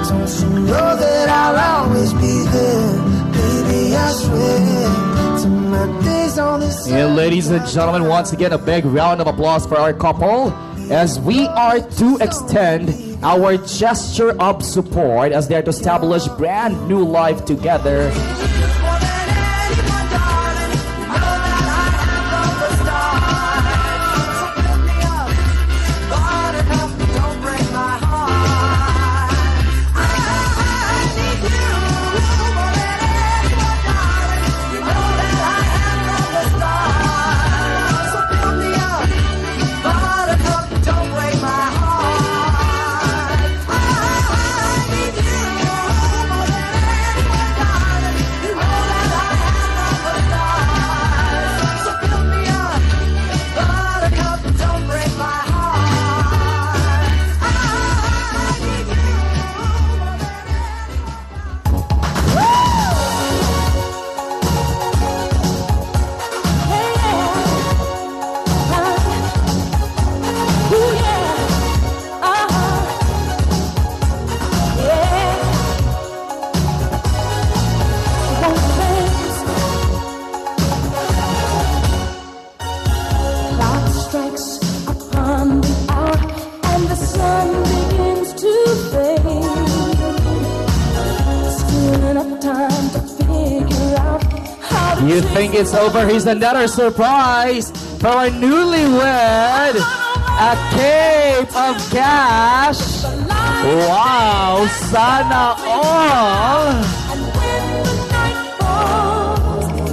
Don't you know that I'll always be there? Baby, I swear, till my days only And ladies and gentlemen, once again, a big round of applause for our couple as we are to extend our gesture of support as they are to establish brand new life together. You think it's over? Here's another surprise for our newlywed. A cape of cash. Wow, sana all.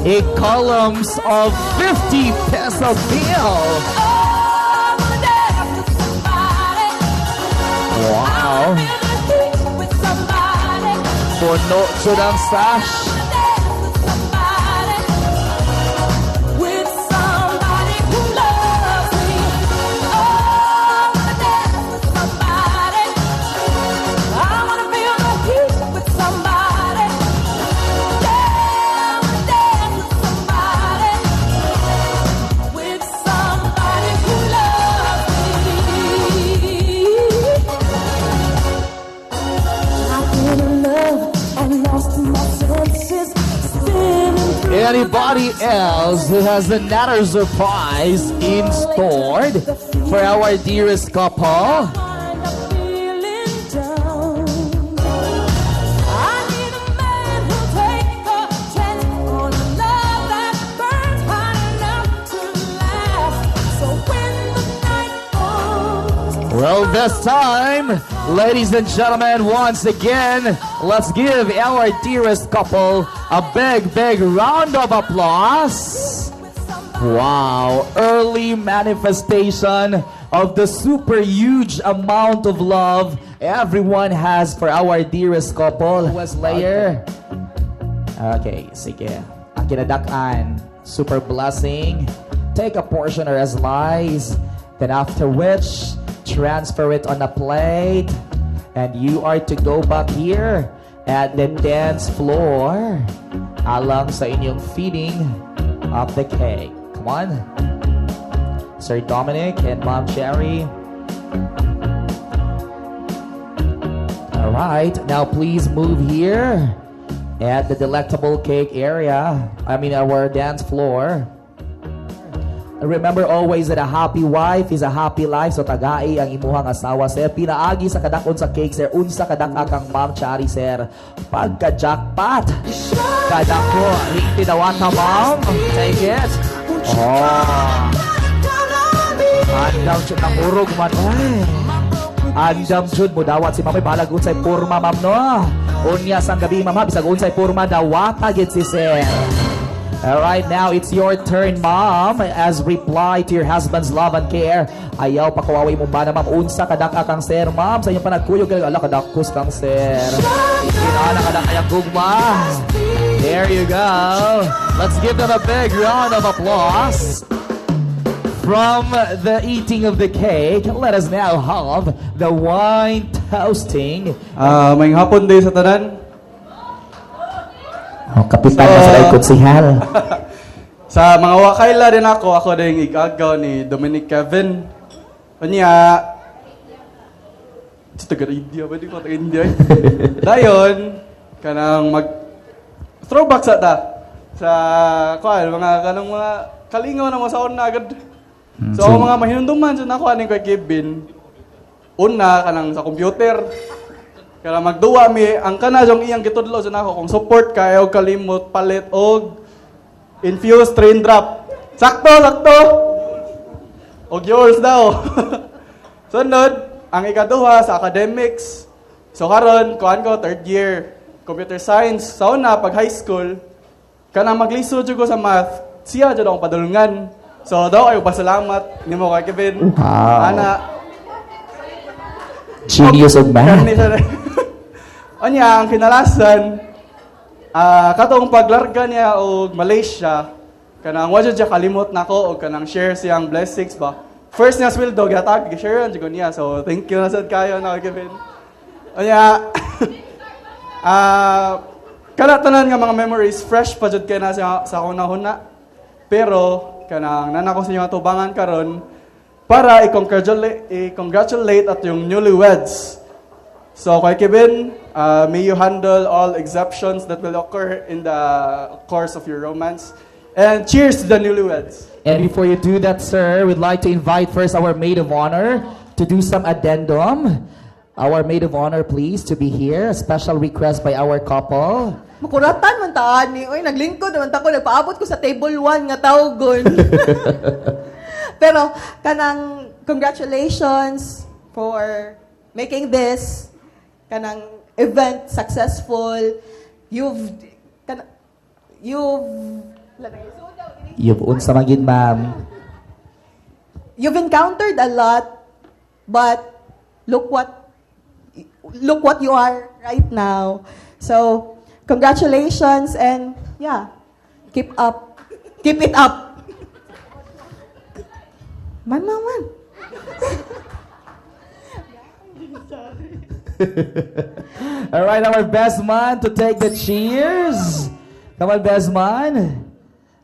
A columns of 50 peso bill. Wow. Puno siya ng sash. Anybody else who has another surprise in store for our dearest couple? Well, this time, ladies and gentlemen, once again, let's give our dearest couple a big round of applause. Wow, early manifestation of the super huge amount of love everyone has for our dearest couple. Wesleyer. Okay, sige. Ang kinadakan, super blessing. Take a portion or as lies. Then after which, transfer it on a plate. And you are to go back here at the dance floor along sa inyong feeding of the cake. Come on. Sir Dominic and Mom Cherry. Alright, now please move here at the delectable cake area. Our dance floor. Remember always that a happy wife is a happy life. So tagai ang imuhang asawa, sir. Pinaagi sa kadakon sa cake, sir. Unsa kadaka kang Ma'am Chari, sir. Pagka-jackpot. Kadako. Hindi dawata, Ma'am. Take it. Oh. Andam jud ng urog man. Andam jud mo dawat si Ma'am. Balag unsay purma, Ma'am, no? Unya sang gabi, Ma'am. Bisag unsay purma dawata gid si sir. Alright, now it's your turn, Mom. As reply to your husband's love and care. Ayaw pa kawaway mo ba na, Ma'am? Unsa kadaka kang sir, Ma'am? Sa inyong panagkuyog, ala kadakos kang sir. Kinala kadakayang gugma. There you go. Let's give them a big round of applause. From the eating of the cake, let us now have the wine toasting. May hapon din sa tanan. Kapitan na sa ikot sihal. Sa mga wakaila din ako din igagaw ni Dominic Kevin. Kanya, taga-India ba? Di ko taga-India. Dayon, kanang throwback sa ta. Sa, kanang mga kalingaw na masaon na agad. So, ang mga mahinunduman, na ako aning kay Kevin, una, kanang sa computer. Kaya magduwa mi, ang kanajong iyang gitudlo sa nako, kung support kayo kalimot, palit, og infused train drop. Sakto! Og yours daw. Sunod, ang ikaduha sa academics. So karon, kuhan ko, third year, computer science. Sa una, pag high school, kanang maglisod ko sa math, siya dyan akong padulungan. So daw, ay pasalamat, ni mo kay Kevin. Wow. Ana, Genius of math. Anya, ang kinalasan, katong paglarga niya og Malaysia, kanang wadyo siya kalimot nako og kanang share siyang blessings ba. First niya sweldo gatag gi-share ang niya. So thank you na sad kayo na Kevin. Anya, kana tanan nga mga memories fresh pa jud kay na sa hunahuna. Pero kanang nanako sa inyo atubangan karon para i-congratulate at yung newlyweds. So, kay Kevin, may you handle all exceptions that will occur in the course of your romance. And cheers to the newlyweds. And before you do that, sir, we'd like to invite first our maid of honor to do some addendum. our maid of honor, please, to be here. A special request by our couple. Makuratan man taan ni. Uy, naglingkod naman ta ko. Nagpaabot ko sa table 1 nga tawgon. Pero, kanang congratulations for making this, kanang event successful. You've Unsa magid, ma'am. You've encountered a lot, but look what you are right now. So, congratulations and yeah, keep it up. Man. All right, our best man to take the cheers. Come on, best man.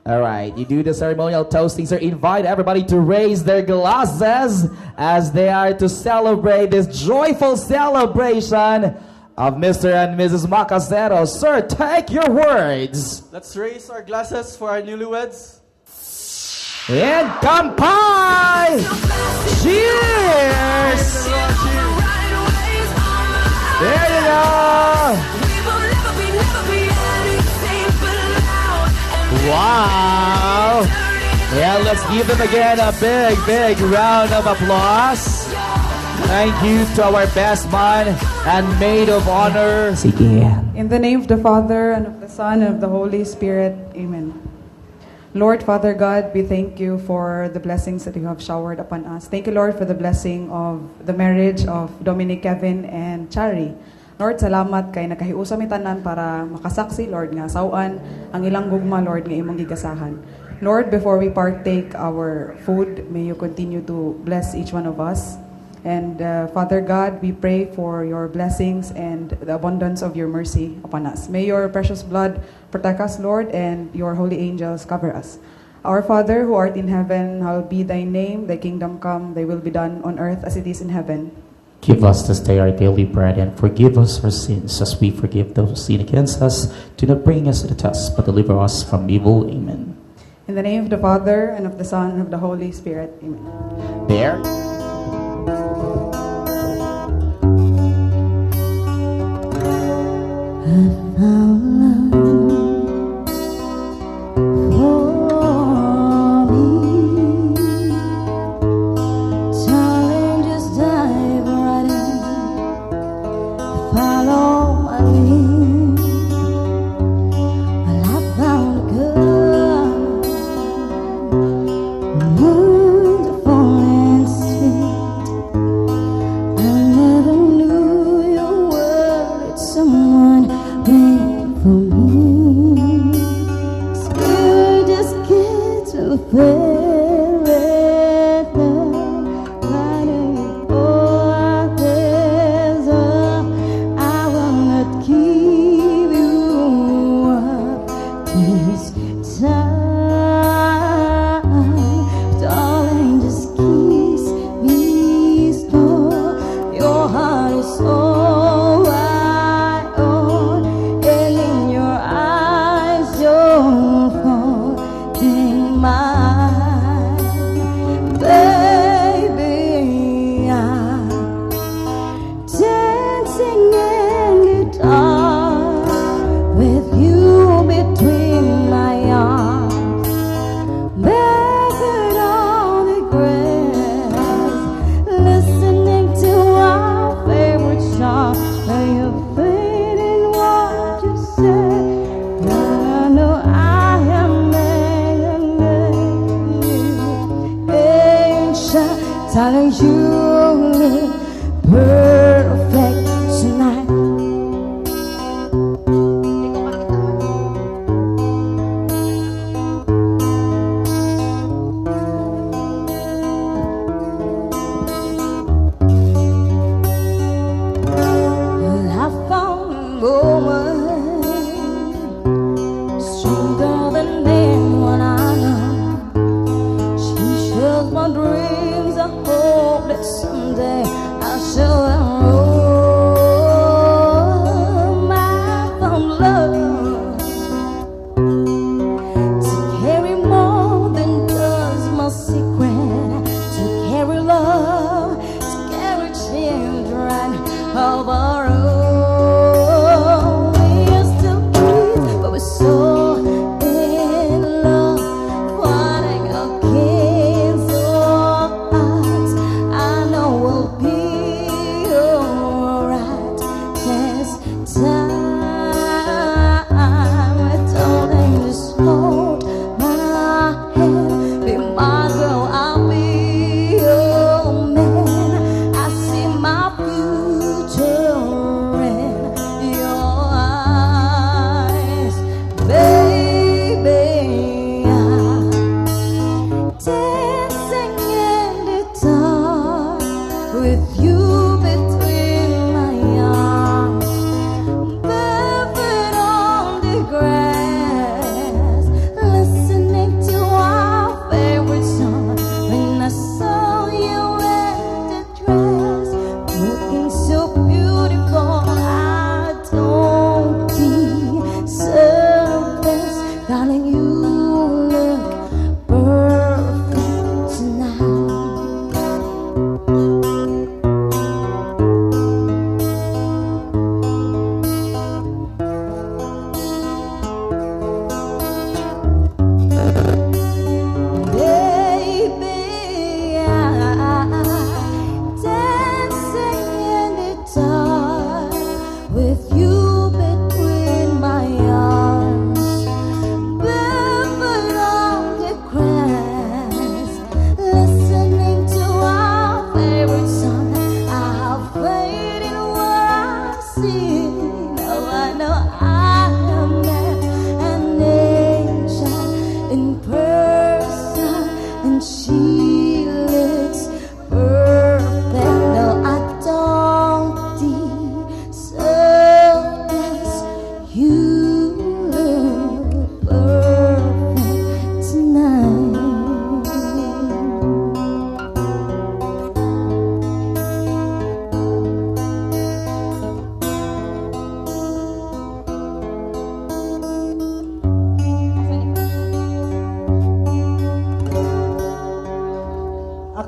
All right, you do the ceremonial toasting, sir. Invite everybody to raise their glasses as they are to celebrate this joyful celebration of Mr. and Mrs. Macacero. Sir, take your words. Let's raise our glasses for our newlyweds. And kampai! Cheers! There you go! Wow! Yeah, let's give them again a big round of applause. Thank you to our best man and maid of honor. Sige. In the name of the Father, and of the Son, and of the Holy Spirit. Amen. Lord, Father God, we thank you for the blessings that you have showered upon us. Thank you, Lord, for the blessing of the marriage of Dominic, Kevin, and Chari. Lord, salamat kay nakahiusa mi tanan para makasaksi, Lord, nga sawan ang ilang gugma, Lord, nga imong gigasahan. Lord, before we partake our food, may you continue to bless each one of us. And Father God, we pray for your blessings and the abundance of your mercy upon us. May your precious blood protect us, Lord, and your holy angels cover us. Our Father, who art in heaven, hallowed be thy name. Thy kingdom come, thy will be done on earth as it is in heaven. Give us this day our daily bread, and forgive us our sins as we forgive those who sin against us. Do not bring us to the test, but deliver us from evil. Amen. In the name of the Father, and of the Son, and of the Holy Spirit. Amen. There. Telling you look perfect tonight. Well, I found a woman stronger than anyone I know. She shares my dreams. I hope that someday I'll show her home. I found love to carry more than does my secret, to carry love, to carry children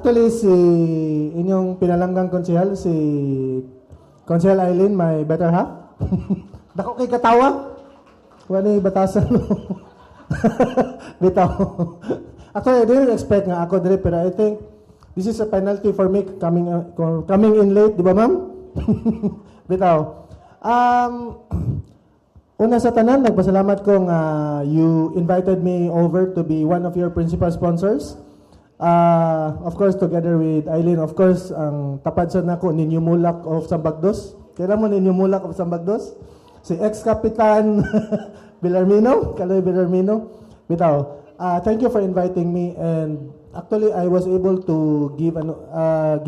Actually, si inyong pinalanggang konsehal, si Konsehal Eileen, my better half. Dako kay katawa. Wala batasan. Bitaw. Actually, I didn't expect nga ako dire, pero I think this is a penalty for me coming in late, di ba ma'am? Bitaw. Una sa tanan, nagpasalamat ko nga you invited me over to be one of your principal sponsors. Of course, together with Eileen, of course, ang tapad sa nako ninyo Mulak of Sambagdos. Kailan mo ninyo Mulak of Sambagdos? Si ex-kapitan Villarmino, Kaloy Villarmino. Bitaw, thank you for inviting me, and actually I was able to give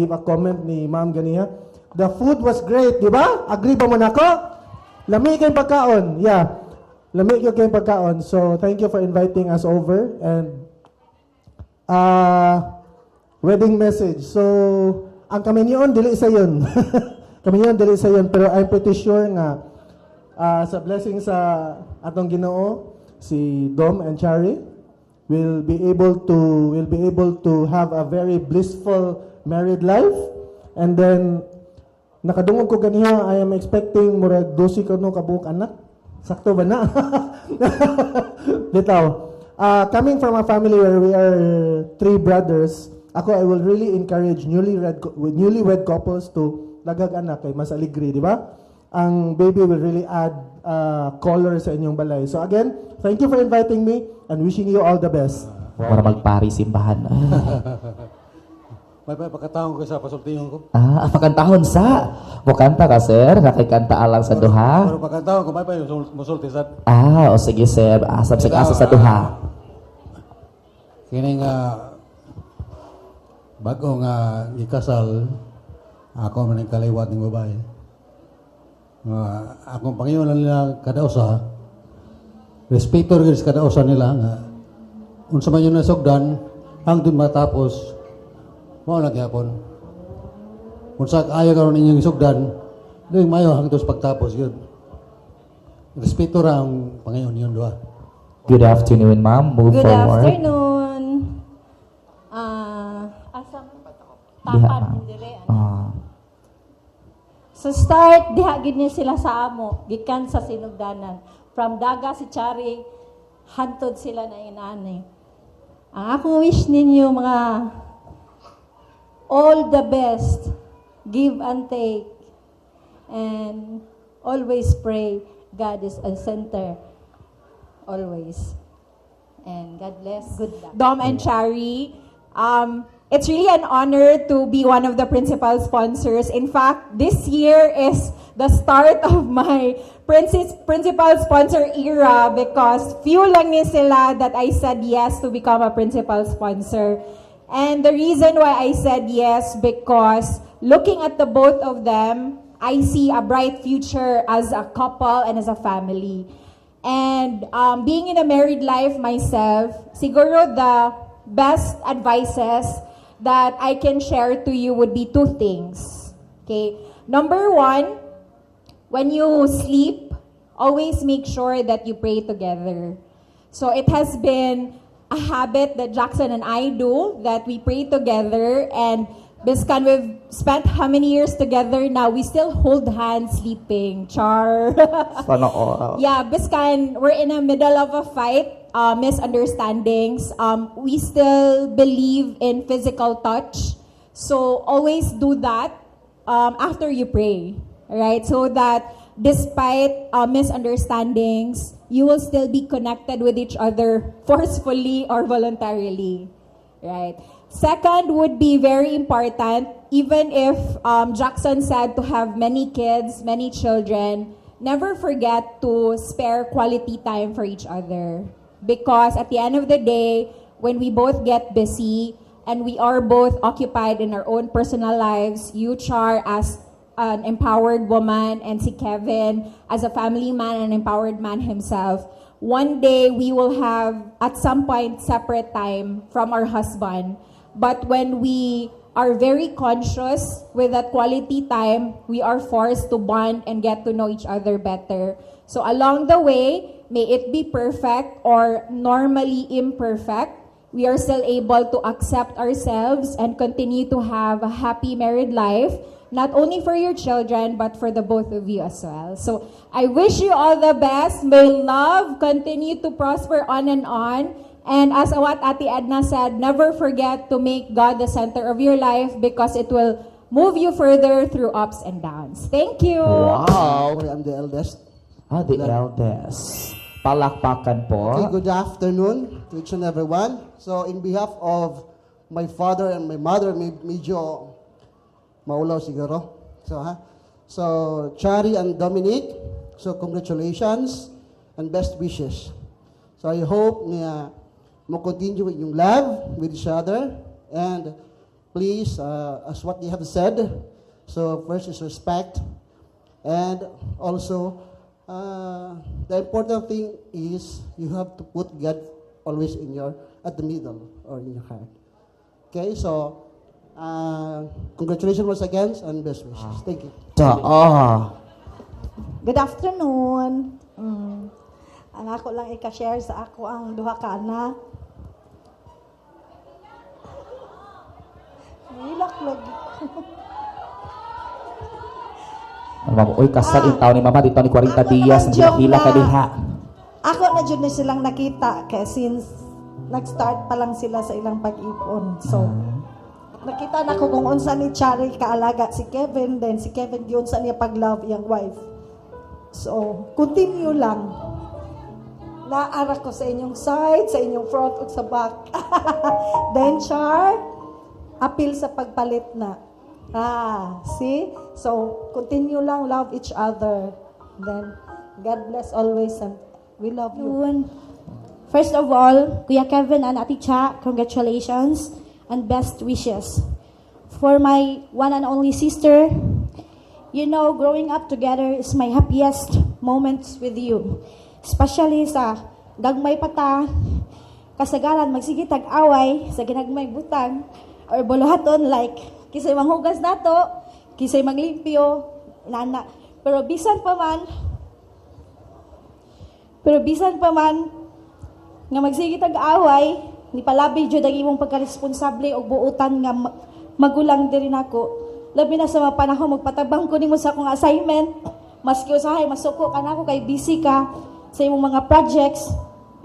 a comment ni Ma'am ganiha. The food was great, di ba? Agree ba mo nako? Lamig kayong pagkaon. Yeah. Lamig kayong pagkaon. So, thank you for inviting us over, and wedding message. So, ang kami niyon dili sa yun. Kami niyon dili sa yun, pero I'm pretty sure nga sa blessing sa atong Ginoo, si Dom and Chari will be able to have a very blissful married life. And then nakadungog ko ganiha, I am expecting murag 12 kuno ka buok anak. Sakto ba na? Bitaw. Coming from a family where we are 3 brothers, I will really encourage newlywed couples to dagag anak kay mas aligri, di ba? Ang baby will really add color sa inyong balay. So again, thank you for inviting me and wishing you all the best. Para magpari simbahan. May pagkataon ko sa pasultiyon ko. Pagkantahon sa. Bukanta ka, sir. Nakikanta alang sa duha. Pero pagkataon ko, may pa yung musulti sa... O sige, sir. Asap sa sa duha. Kini nga, bago nga ikasal, ako man ang kaliwat ng babae. Akong Panginoon nila kadausa, respeto rin sa kadausa nila nga, unsa man yung nasugdan, hangtod matapos, mao na gyapon. Kung sa ayaw karon inyong isugdan, doon mayo hangtod sa pagtapos yun. Respeto ra ang Panginoon yun doa. Good afternoon, ma'am. Move Good forward. afternoon. Asam tapan dire. Sa start, diha gid ni sila sa amo, gikan sa sinugdanan. From daga si Chari, hantod sila na inani. Ang akong wish ninyo mga all the best, give and take, and always pray. God is a center, always. And God bless. Good luck. Dom and Chari, it's really an honor to be one of the principal sponsors. In fact, this year is the start of my principal sponsor era because few lang ni sila that I said yes to become a principal sponsor. And the reason why I said yes, because looking at the both of them, I see a bright future as a couple and as a family. And being in a married life myself, siguro the best advices that I can share to you would be 2 things. Okay? Number 1, when you sleep, always make sure that you pray together. So it has been a habit that Jackson and I do, that we pray together, and Biscan, we've spent how many years together now, we still hold hands sleeping. Char. Yeah, Biscan, we're in the middle of a fight, misunderstandings. We still believe in physical touch. So always do that after you pray, right? So that despite misunderstandings, you will still be connected with each other forcefully or voluntarily, right? Second would be very important, even if Jackson said to have many kids, many children, never forget to spare quality time for each other. Because at the end of the day, when we both get busy and we are both occupied in our own personal lives, you, Char, as an empowered woman, and si Kevin as a family man and empowered man himself, one day we will have at some point separate time from our husband. But when we are very conscious with that quality time, we are forced to bond and get to know each other better. So along the way, may it be perfect or normally imperfect, we are still able to accept ourselves and continue to have a happy married life, not only for your children, but for the both of you as well. So I wish you all the best. May love continue to prosper on and on. And as what Ate Edna said, never forget to make God the center of your life because it will move you further through ups and downs. Thank you. Wow! I'm the eldest. The eldest. Palakpakan po. Okay, good afternoon to each and everyone. So, in behalf of my father and my mother, medyo maulaw siguro. So, Chari and Dominic, so congratulations and best wishes. So, I hope nga mo continue with yung love with each other, and please, as what you have said, so first is respect, and also the important thing is you have to put God always at the middle or in your heart. Okay, so congratulations once again and best wishes. Thank you. Good afternoon. Ang ako lang i-share sa ako ang duha ka anak. Hilak lagi. Uy, kasal yung taon ni mama, dito ni 40 diyas, hila ka diha. Ako na dyan na silang nakita kaya since nag-start pa lang sila sa ilang pag-ipon. So, nakita na ko kung unsa ni Chari kaalaga si Kevin, then si Kevin di unsa niya pag-love yung wife. So, continue lang. Naara ko sa inyong side, sa inyong front o sa back. Then, Char, appeal sa pagpalit na. See? So, continue lang, love each other. Then, God bless always and we love you. First of all, Kuya Kevin and Ate Cha, congratulations and best wishes. For my one and only sister, you know, growing up together is my happiest moments with you. Especially sa gagmay pata, kasagaran magsige tag-away sa ginagmay butang or buluhaton like kisay manghugas nato, kisay maglimpyo, nana. Pero bisan pa man nga magsige tag-away, ni palabi jud ang imong pagkaresponsable og buutan nga magulang diri nako. Labi na sa mga panahon magpatabang ko nimo sa akong assignment, maski usahay masuko ka nako kay busy ka sa imong mga projects,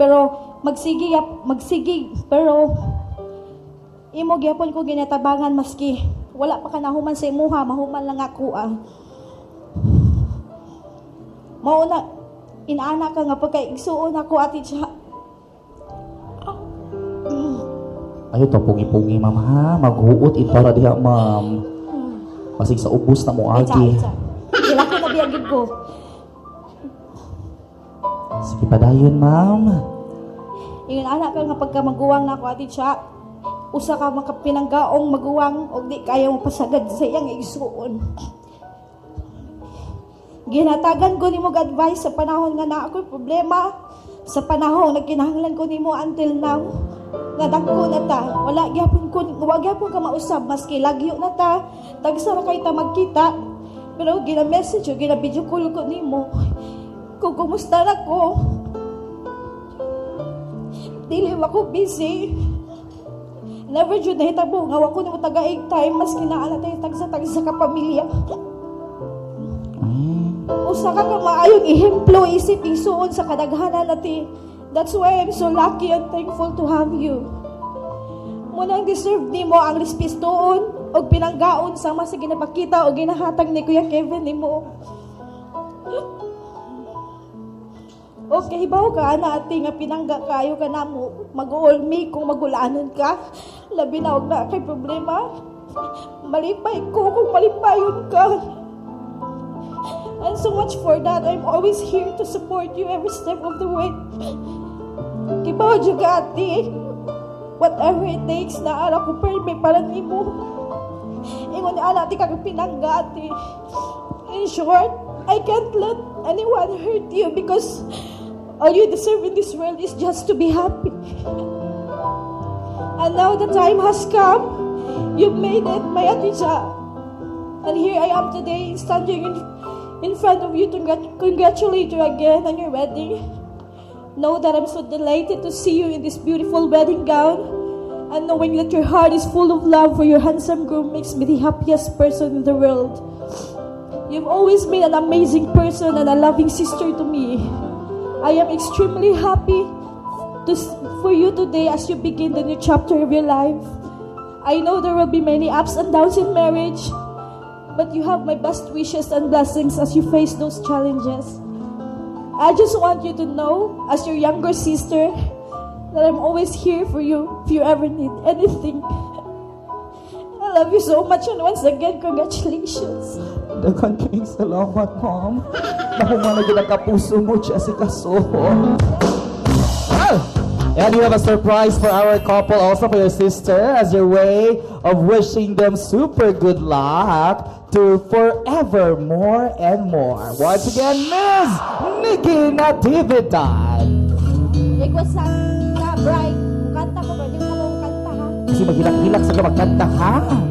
pero magsige pero imo gyapon ko ginatabangan maski wala pa ka nahuman sa imuha, mahuman lang ako Mauna inaana ka nga pagkaigsuon ako Ate Cha. Ayo to pungi-pungi ma'am ha, maghuot para diha ma'am. Masig sa ubos na mo agi. Wala ko na biyagid ko. Sige padayon ma'am. Ingon anak ka nga pagka maguwang na ako Ate Cha, usa ka makapinanggaong maguwang og di kaya mo pasagad sa iyang igsuon. Ginatagan ko nimo advice sa panahon nga naa ko'y problema, sa panahon nagkinahanglan ko nimo until now. Nga dagko na ta, wag gyapon ka mausab maski lagyo na ta, tagsa ra kay ta magkita. Pero gina-message o gina-video call ko nimo. Kung kumusta na ko, dili ako busy. Never jud nahitabo nga wako nimo tagaig time maski naa na tayo tagsa ka pamilya. Usa ka maayong ehemplo isip isuon sa kadaghanan nati. That's why I'm so lucky and thankful to have you. Munang deserve nimo ang respetuon o pinanggaon sama sa ginapakita o ginahatag ni Kuya Kevin nimo. Okay, hibaw ka na ati nga pinangga kayo ka namo, mag-uulmi kung magulaanon ka. Labi na og na kay problema. Malipay ko kung malipayon ka. And so much for that, I'm always here to support you every step of the way. Kibaw juga ati, whatever it takes na ala ko perme para nimo. Ingon ala ati kag pinangga ati. In short, I can't let anyone hurt you because all you deserve in this world is just to be happy. And now the time has come. You've made it, my Ate Cha. And here I am today, standing in front of you to congratulate you again on your wedding. Know that I'm so delighted to see you in this beautiful wedding gown. And knowing that your heart is full of love for your handsome groom makes me the happiest person in the world. You've always been an amazing person and a loving sister to me. I am extremely happy for you today as you begin the new chapter of your life. I know there will be many ups and downs in marriage, but you have my best wishes and blessings as you face those challenges. I just want you to know, as your younger sister, that I'm always here for you if you ever need anything. I love you so much, and once again, congratulations. Daghang kayong salamat, Ma'am. Nahuman na gid ang kapuso mo, Jessica Soho. And you have a surprise for our couple, also for your sister, as your way of wishing them super good luck to forever more and more. Once again, Ms. Nikki Natividad. Request na bride. Kanta ko ba? Di mo ko kanta ha? Kasi maghilak-hilak sa magkanta, ha?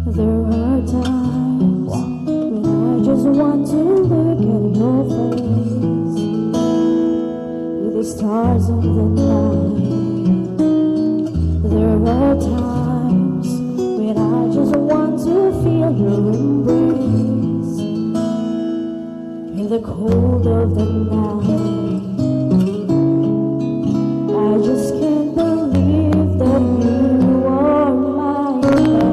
There are times when I just want to look at your face with the stars of the night. There are times when I just want to feel your embrace in the cold of the night. I just can't believe that you are my love.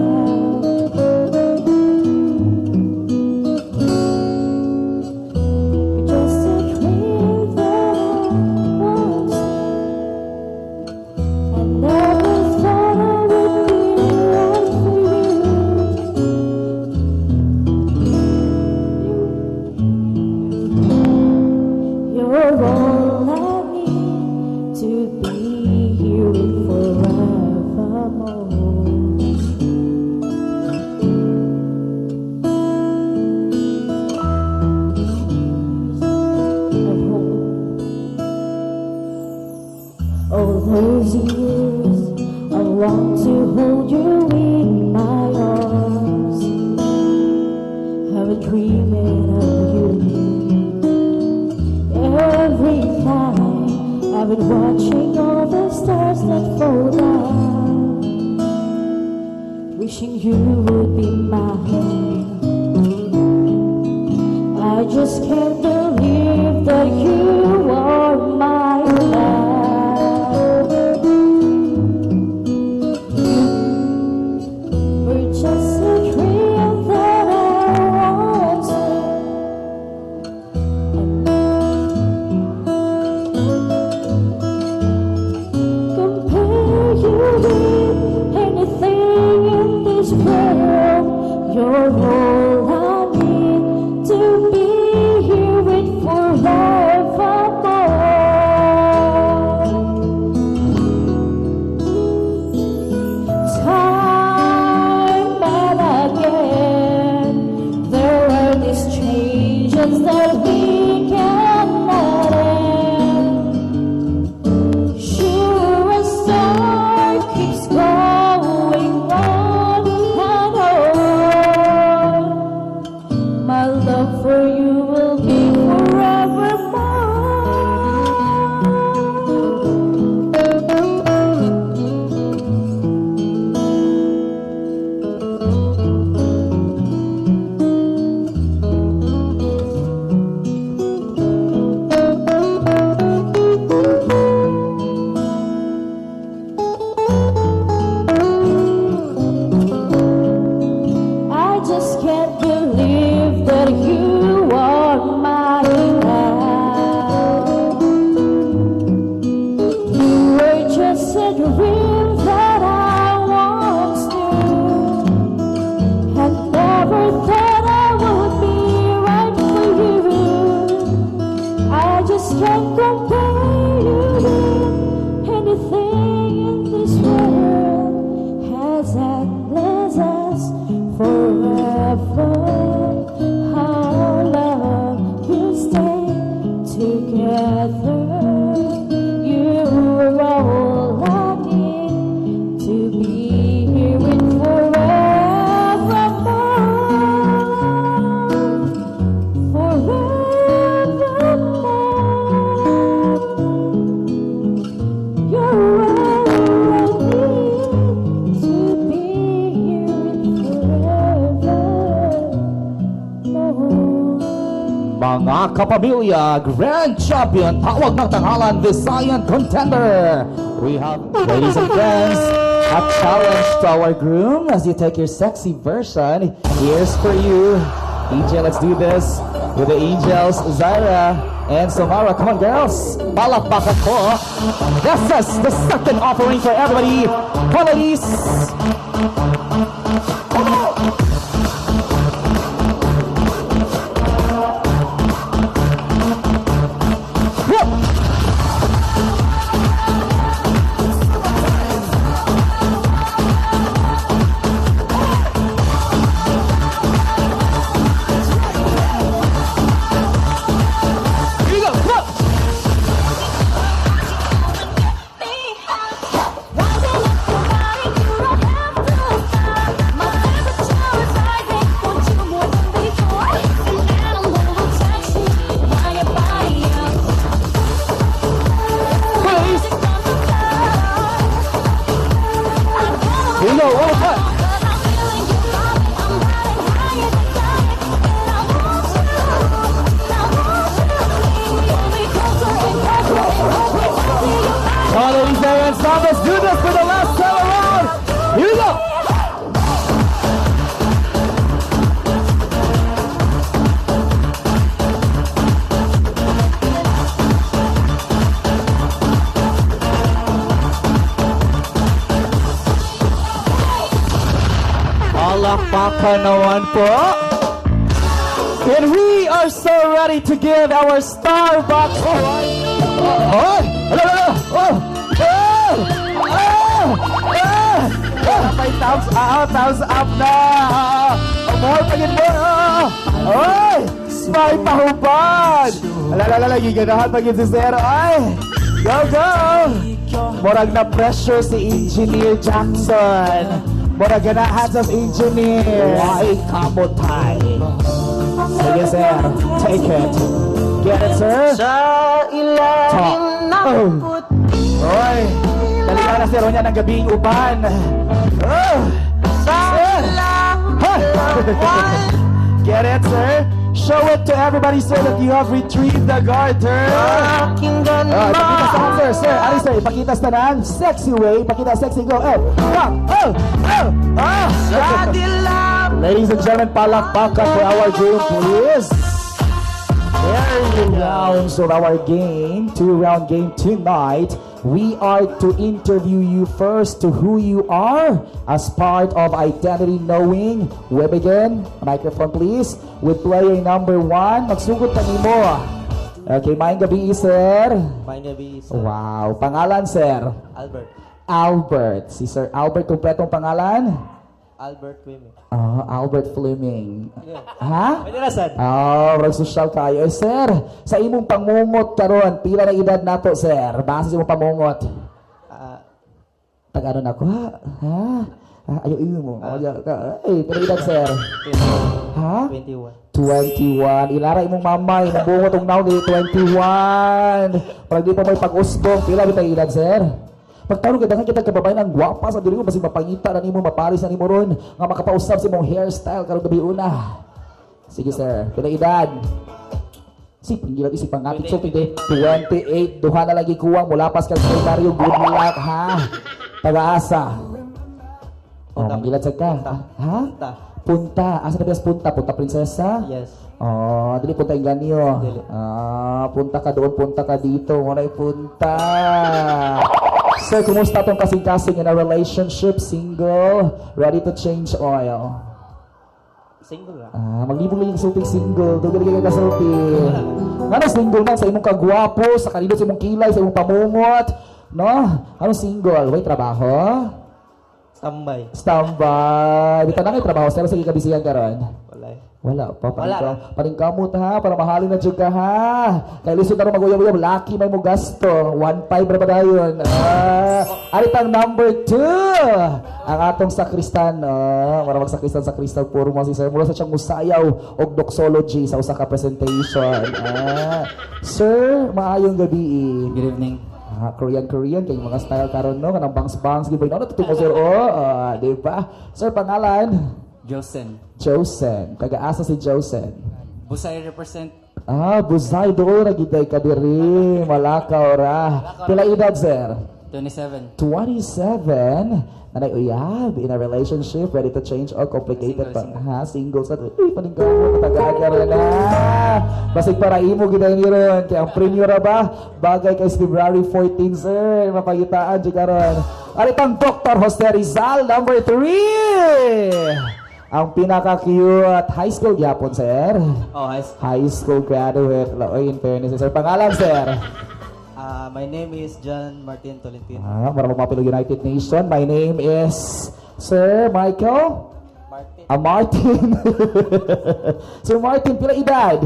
All those years I want to hold you in my arms. I've been dreaming of you. Every night I've been watching all the stars that fall down, wishing you would be mine. I just can't believe that you are my love. You're all I need to be here with forevermore. Time and again, there are these changes that we cannot end. Sure, a star keeps going on and on. My love for you will be I just can't believe that you are my love. You were just a dream that I once knew, and never thought I would be right for you. I just can't compare you with anything in this world, as endless as forever. Our love will stay together. You are all I need to be here with forevermore. kapamilya, Grand Champion, tawag ng tangalan, Visayan Contender. We have, ladies and friends, a challenge to our groom as you take your sexy version. Here's for you. Angel, let's do this with the angels, Zaira and Samara. Come on, girls. Palakpak ako. This is the second offering for everybody. Come on, ladies. Let's do this for the last time around. Here we go. Palakpakan naman po. And we are so ready to give our Starbucks. May thumbs up na. More pa yun mo. Ay, may pahubad. Alalala, giganahan pa yun si Zero. Ay, go. Morag na pressure si Engineer Jackson. Morag ganahan sa Engineer. Ay, kamotay. Sige, sir. Take it. Get it, sir. Sa ilalim ng Oy, dalihan na si Ronya ng gabing uban. Get it, sir? Show it to everybody, sir, that you have retrieved the garter. Pakita sa sir. Ari, sir, ipakita sa tanan. Sexy way. Ipakita sexy. Go. Ladies and gentlemen, palakpakan for our groom, please. Rounds of our game, 2-round game tonight. We are to interview you first to who you are as part of identity knowing. We begin, microphone please, with player number 1. Magsugod pa nimo. Okay, maayong gabi, sir. Maayong gabi, sir. Wow, pangalan, sir? Albert. Si Sir Albert, kumpletong pangalan? Albert Fleming. Albert Fleming. Ha? Pwede na, sir. Social kayo. Sir, sa imong pangungot karon, pila na edad nato, sir? Base sa imong pangungot. Tag-ano na ko, ha? Ayaw mo. Pila edad, sir? Ha? 21. Ilara imong mama, imong bungot ang now, 21. Pag di pa may pag-usbong, pila bitang edad, sir? Pagtawag ka, kita kababayan ang gwapa sa diri mo, basi mapangita na nimo, maparis na nimo ron, nga makapausap sa imong hairstyle karong gabi una. Sige, sir. Pila edad? Pinggilan si pangatik so 28. Duha na lagi kuwang mula pas kang sekretaryo. Good luck, ha? Pag-aasa. Manggilan sa ka. Ha? Punta. Asa na bias punta? Punta prinsesa? Yes. Dili punta Inganyo. Punta ka doon, punta ka dito. Waray punta. Sir, kumusta tong kasing-kasing in a relationship? Single? Ready to change oil? Single lang. Maglibong lang yung sulting single. Doon ka sulting. Ano single man? Sa imong kagwapo, sa kanilot, sa imong kilay, sa imong pamungot. No? Ano single? May trabaho? Standby. Dito na kayo trabaho. Sir, sige kabisigan ka ron? Wala pa. Paring kamot ha, para mahalin na dyan ka ha. Kaya lisod na rin mag-uyab-uyab, laki may mo gasto. 1.5 na ba dayon? Aritang number 2. Ang atong sakristan. Maramag sakristan, puro mo si sir. Mula sa siyang musayaw o doxology sa usa ka presentation. Sir, maayong gabi. Good evening. Korean, kay mga style karon no, kanang bangs-bangs, di ba? Ano tutuko sir? Di ba? Sir, pangalan? Josen. Taga-asa si Josen? Busay represent. Buzay doon, nagiday ka diri. Malakaw ra. Pila edad, sir? 27. 27. Nanay uyab, in a relationship, ready to change or complicated pa. Single sa uy, paninggaw mo, katagaan ka rin na. Basig para imo, giday ni ron. Kaya ang premium ra ba? Bagay kay February 14, sir. Mapagitaan, di ka ron. Aritang Dr. Jose Rizal, number 3. Ang pinaka-cute high school gyapon, sir. Oh, High school graduate. Oy, in fairness, sir. Pangalan, sir? my name is John Martin Tolentino. Para magmapilo United Nation. My name is Sir Michael? Martin. Martin. Sir Martin, pila edad?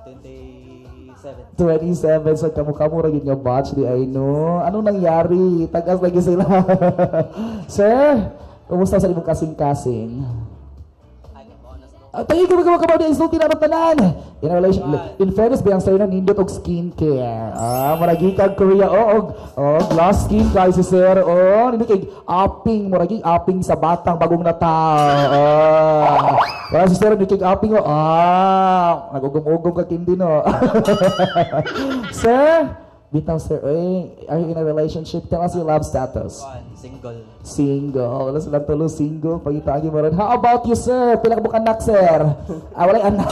27. 27. So, kamukha-mura yun nga batch di ay no. Anong nangyari? Tagas lagi sila. Sir, kumusta sa imong kasing-kasing? Tayo ka magkakabaw na isulti na tanan. In a relation, in fairness, bayang sa'yo na nindot og skincare. Maragi kag Korea, glass skin kay si sir. Nindot kay upping, maragi upping sa batang bagong nataw. Para si sir, nindot kay upping, nagugum-ugum ka kindi, no. Sir, bitaw sir, are you in a relationship? Tell us your love status. Single. Single. Wala silang tulo, single. Pagitagi mo rin. How about you, sir? Pila ka bukang anak, sir? Wala yung anak.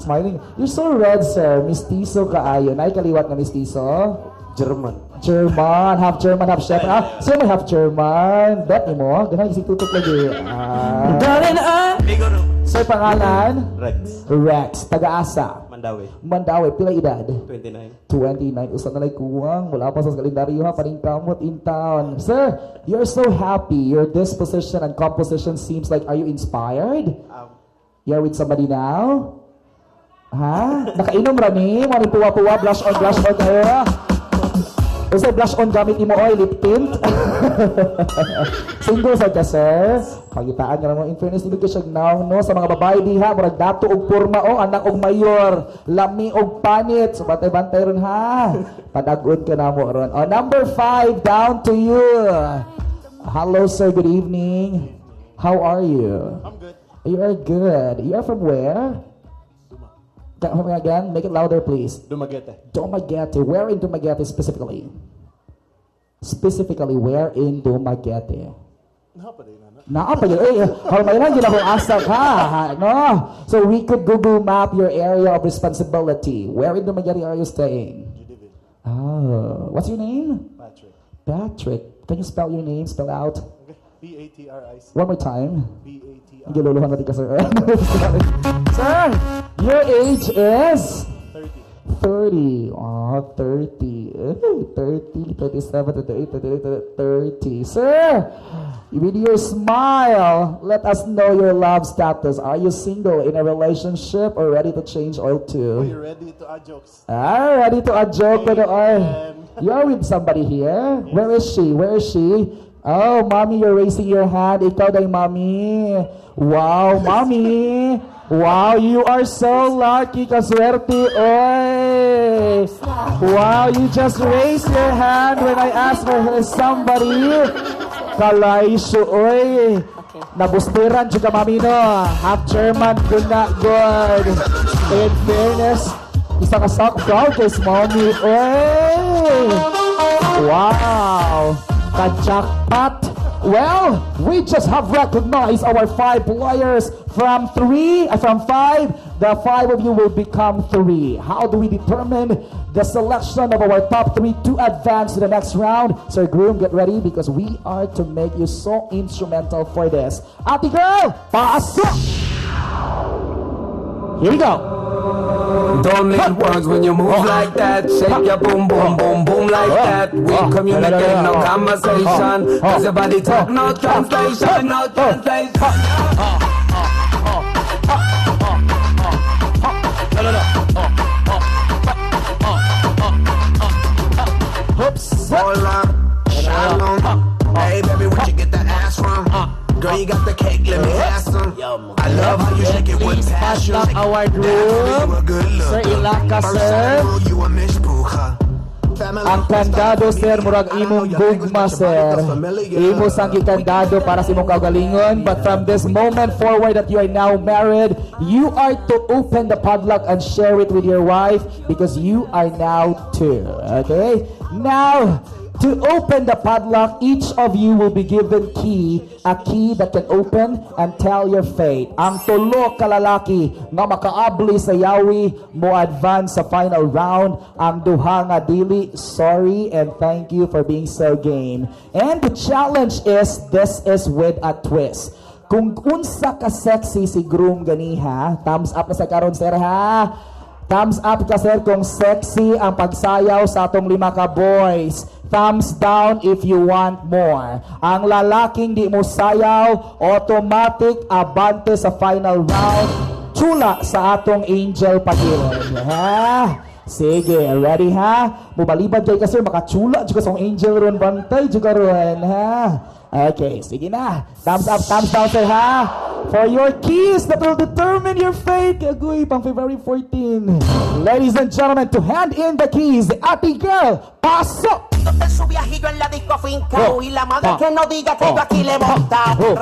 Smiling. You're so red, sir. Mistiso ka ayo. Kaliwat na mistiso? German. German. Half German, half chef. Sir, may half German. Bet ni mo? Ganun, isip tutok lagi. Sir, pangalan? Rex. Taga-asa? Mandawi. Pila edad? 29. 29. Usan na kuwang. Wala pa sa kalendaryo ha. Paningkamot in town. Sir, you're so happy. Your disposition and composition seems like, are you inspired? You're with somebody now? Ha? Nakainom rani? Maring puwa-puwa. Blush on kayo. Kasi blush on gamit mo oil, lip tint. Single sa ka, sir. Pagitaan ka naman, in fairness, hindi ka siya now, no? Sa mga babae diha, murag dato og purma, anak og mayor, lami og panit. So, bantay-bantay ron, ha? Padagon ka na mo ron. Number 5, down to you. Hello, sir. Good evening. How are you? I'm good. You are good. You are from where? Again, make it louder, please. Dumaguete. Dumaguete. Where in Dumaguete specifically? Specifically, where in Dumaguete? Halmayran yun ako asak ha. No? So we could Google map your area of responsibility. Where in Dumaguete are you staying? What's your name? Patrick. Can you spell your name? Spell out. Patric. One more time. Patric. Giluluhan natin ka, sir. Sir, your age is? 30. 30. 30, 37, 38, 30. Sir, with your smile, let us know your love status. Are you single, in a relationship, or ready to change oil too? Are you ready to add jokes? Ready to add joke. You are with somebody here? Where is she? Oh, mommy, you're raising your hand. Ikaw day, mommy. Wow, mommy. Wow, you are so lucky. Kaswerte, oy. Wow, you just raised your hand when I asked for somebody. Kalaisyo, oy. Nabustiran juga mami no. Half German, good not good. In fairness, isa ka sock proud kay mommy, oy. Wow. Jackpot. Well, we just have recognized our 5 players from 5. The 5 of you will become 3. How do we determine the selection of our top 3 to advance to the next round? Sir Groom, get ready because we are to make you so instrumental for this. Ate girl, pasok! Here we go. Don't need words when you move like that. Shake your boom, boom, boom, boom like that. We communicate, no conversation. Cause your body talk, no translation, no translation. Oops. Hola, shalom. Hey baby, where'd you get that ass from? Girl, you got the cake, let me have some. I love how you shake it with passion. Our group, Sir Ilaka, sir. You a Miss Puja. Family Ang kandado, sir, murag imong gugma, sir. Imo sang kandado para sa imong kaugalingon. But from this moment forward that you are now married, you are to open the padlock and share it with your wife because you are now two. Okay? Now, to open the padlock, each of you will be given a key that can open and tell your fate. Ang tulo kalalaki nga makaabli sa yawi mo advance sa final round. Ang duha nga dili, sorry and thank you for being so game. And the challenge is, this is with a twist. Kung unsa ka sexy si groom ganiha, thumbs up na sa karon sir ha. Thumbs up ka sir kung sexy ang pagsayaw sa atong 5 ka boys. Thumbs down if you want more. Ang lalaking di mo sayaw, automatic abante sa final round. Chula sa atong angel pagilid. Ha? Sige, ready ha? Mubalibad kayo kasi makachula juga sa angel ron, bantay juga ron ha? Okay, sige na. Thumbs up, thumbs down sir ha? For your keys that will determine your fate. Agoy, pang February 14. Ladies and gentlemen, to hand in the keys, Ate Girl, pasok! En su viajillo en la disco afincao y la madre que no diga que yo aquí le he montado.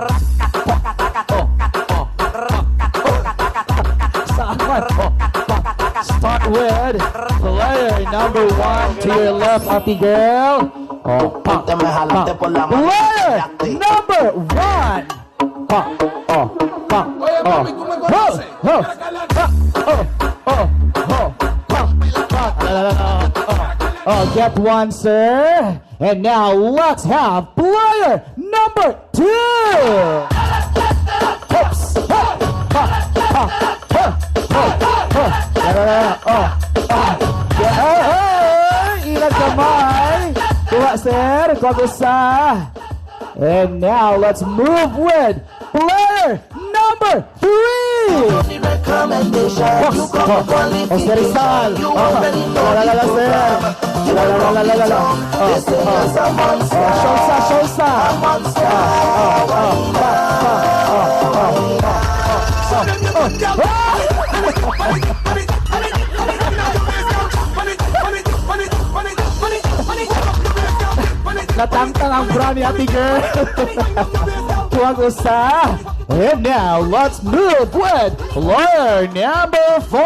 Start with player number 1 to your left, Ate Girl. Player number 1. Get one, sir. And now let's have player number 2. Ilan kamay. Tuwa, sir. Kagusa. And now let's move with player number 3. Sir Rizal. Sir. Natangtang ang bra ni Ate Girl. Tuwag usa. And now, let's move with player number 4.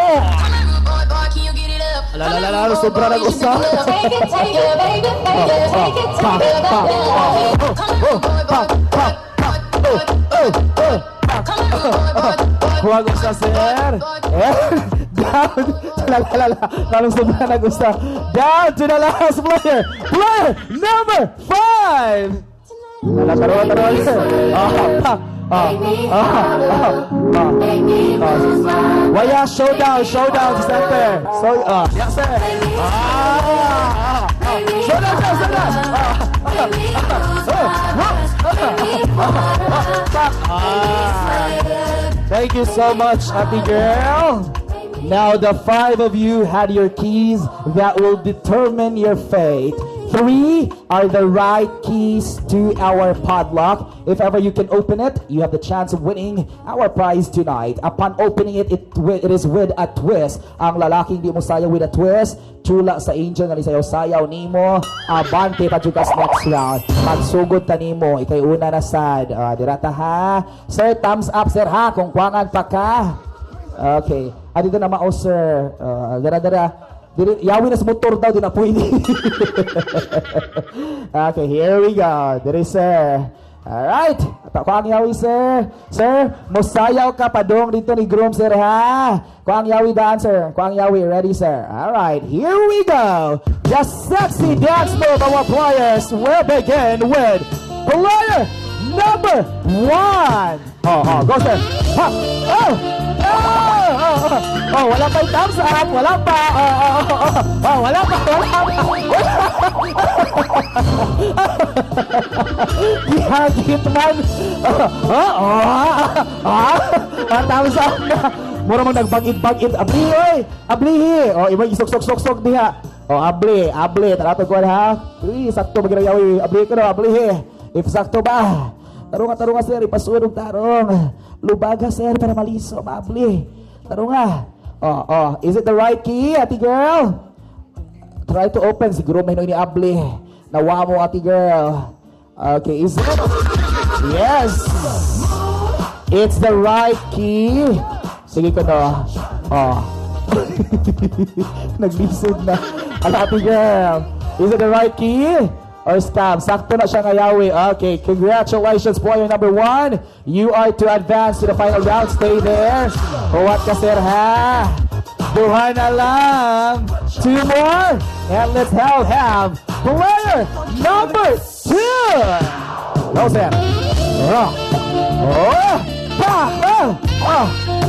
Alala, sobra nag-usa. Tuwag usa, sir. Down. Lalong sobra nag-usa. Down to the last player. Player number 5. Taruan, sir. Waya, showdown sa center. So, yes, sir. Showdown. Thank you so much, Ate Girl. Now the 5 of you had your keys that will determine your fate. 3 are the right keys to our padlock. If ever you can open it, you have the chance of winning our prize tonight. Upon opening it, it is with a twist. Ang lalaking di mo sayaw with a twist, chula sa angel nga ni sayaw nimo, abante pa jugas next round. Magsugod ta nimo, ikay una na sad. Dirata ha. Sir, thumbs up sir ha, kung kuwangan pa ka. Okay. Dito na mao sir. Dara. Yawi na sa motor daw, di na pwede. Okay, here we go. Diri sir. Alright. Kuang yawi sir. Sir, mosayaw ka padong dito ni groom sir ha. Kuang yawi daan sir. Kuang yawi. Ready sir. Alright, here we go. The sexy dance move of our players will begin with player number 1. Go sir. Wala pa yung thumbs up. Wala pa. Wala pa. Gihagit man. Thumbs up na. Mura mo nagbagid-bagid. Abli, oy. Ablihi. Iba isok-sok-sok diha. Abli. Talatog ko ha. Sakto magirayawi. Abli ko na. Ablihi. If sakto ba? Tarunga sir. Ipasunog tarong. Lubaga sir para maliso. Mabli. Tarunga. Is it the right key, Ate Girl? Try to open. Siguro may ni Abli. Nawa mo, ate girl. Okay, is it? Yes! It's the right key. Sige ko na. Naglisod na. Ate girl. Is it the right key? Or scam? Sakto na siya ngayawi. Okay, congratulations, player number 1. You are to advance to the final round. Stay there. Huwat ka, sir, ha? Duha na lang. 2 more. And let's have player number 2. No, sir.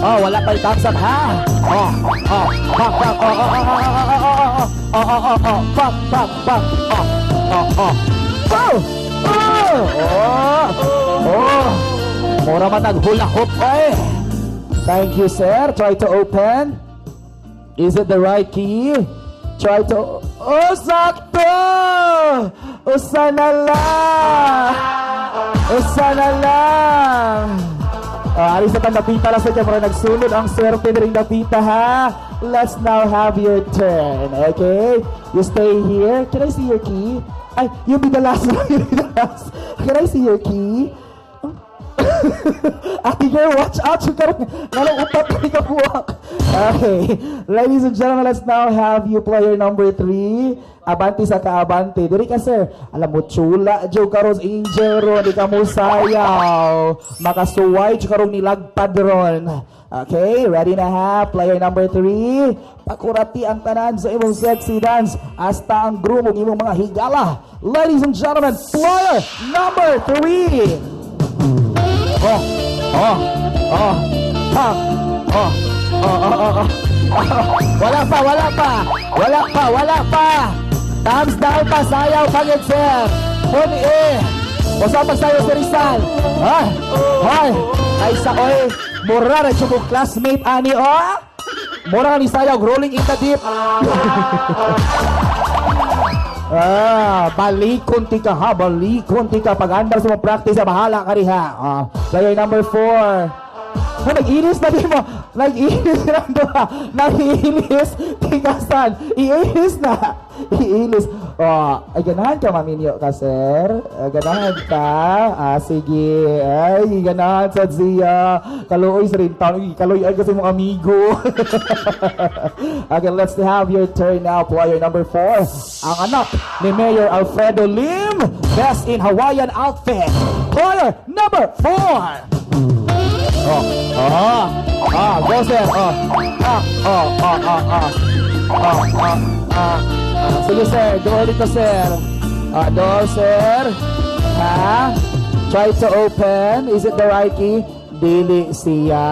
Wala pa yung thumbs up, ha? Mura man naghula hoop, eh. Thank you, sir. Try to open. Is it the right key? Try to... sakto! Usa na lang! Alis na napita na sa kaya nagsunod ang swerte na rin napita, ha? Let's now have your turn, okay? You stay here. Can I see your key? Ay, you'll be the last one. Can I see your key? Ate girl, watch out! Nalang upat na ikabuwak. Okay, ladies and gentlemen, let's now have you player number 3. Abante sa kaabante. Diri ka, sir. Alam mo, chula, Joe Caros Angel ron. Di ka mo sayaw. Makasuway, Joe Caros nilagpad ron. Okay, ready na ha? Player number 3. Pakurati ang tanan sa imong sexy dance. Hasta ang groom ng imong mga higala. Ladies and gentlemen, player number 3. Wala pa. Thumbs down pa, sayaw pagid, sir. Huni Usa pagsayaw sa Rizal. Ay, sa oy, mura na yung classmate ani, mura ni sayaw, rolling in the deep. Balikon tika ha, pag-andar sa mga practice, bahala ka rin ha. Player number 4. Nag-inis na din mo. Nag-inis na doon. Nag-inis. Tikasan. Iinis na. Iinis. Ay, ganahan ka, maminyo ka, sir. Ganahan ka. Sige. Ay, ganahan sa Zia. Kaluoy sa rin taon. Kaluoy ay kasi mong amigo. Okay, let's have your turn now, player number 4. Ang anak ni Mayor Alfredo Lim. Best in Hawaiian outfit. Player number 4. Go, sir. Sige, sir. Doon dito, sir. Doon, sir. Ha? Try to open. Is it the right key? Dili siya.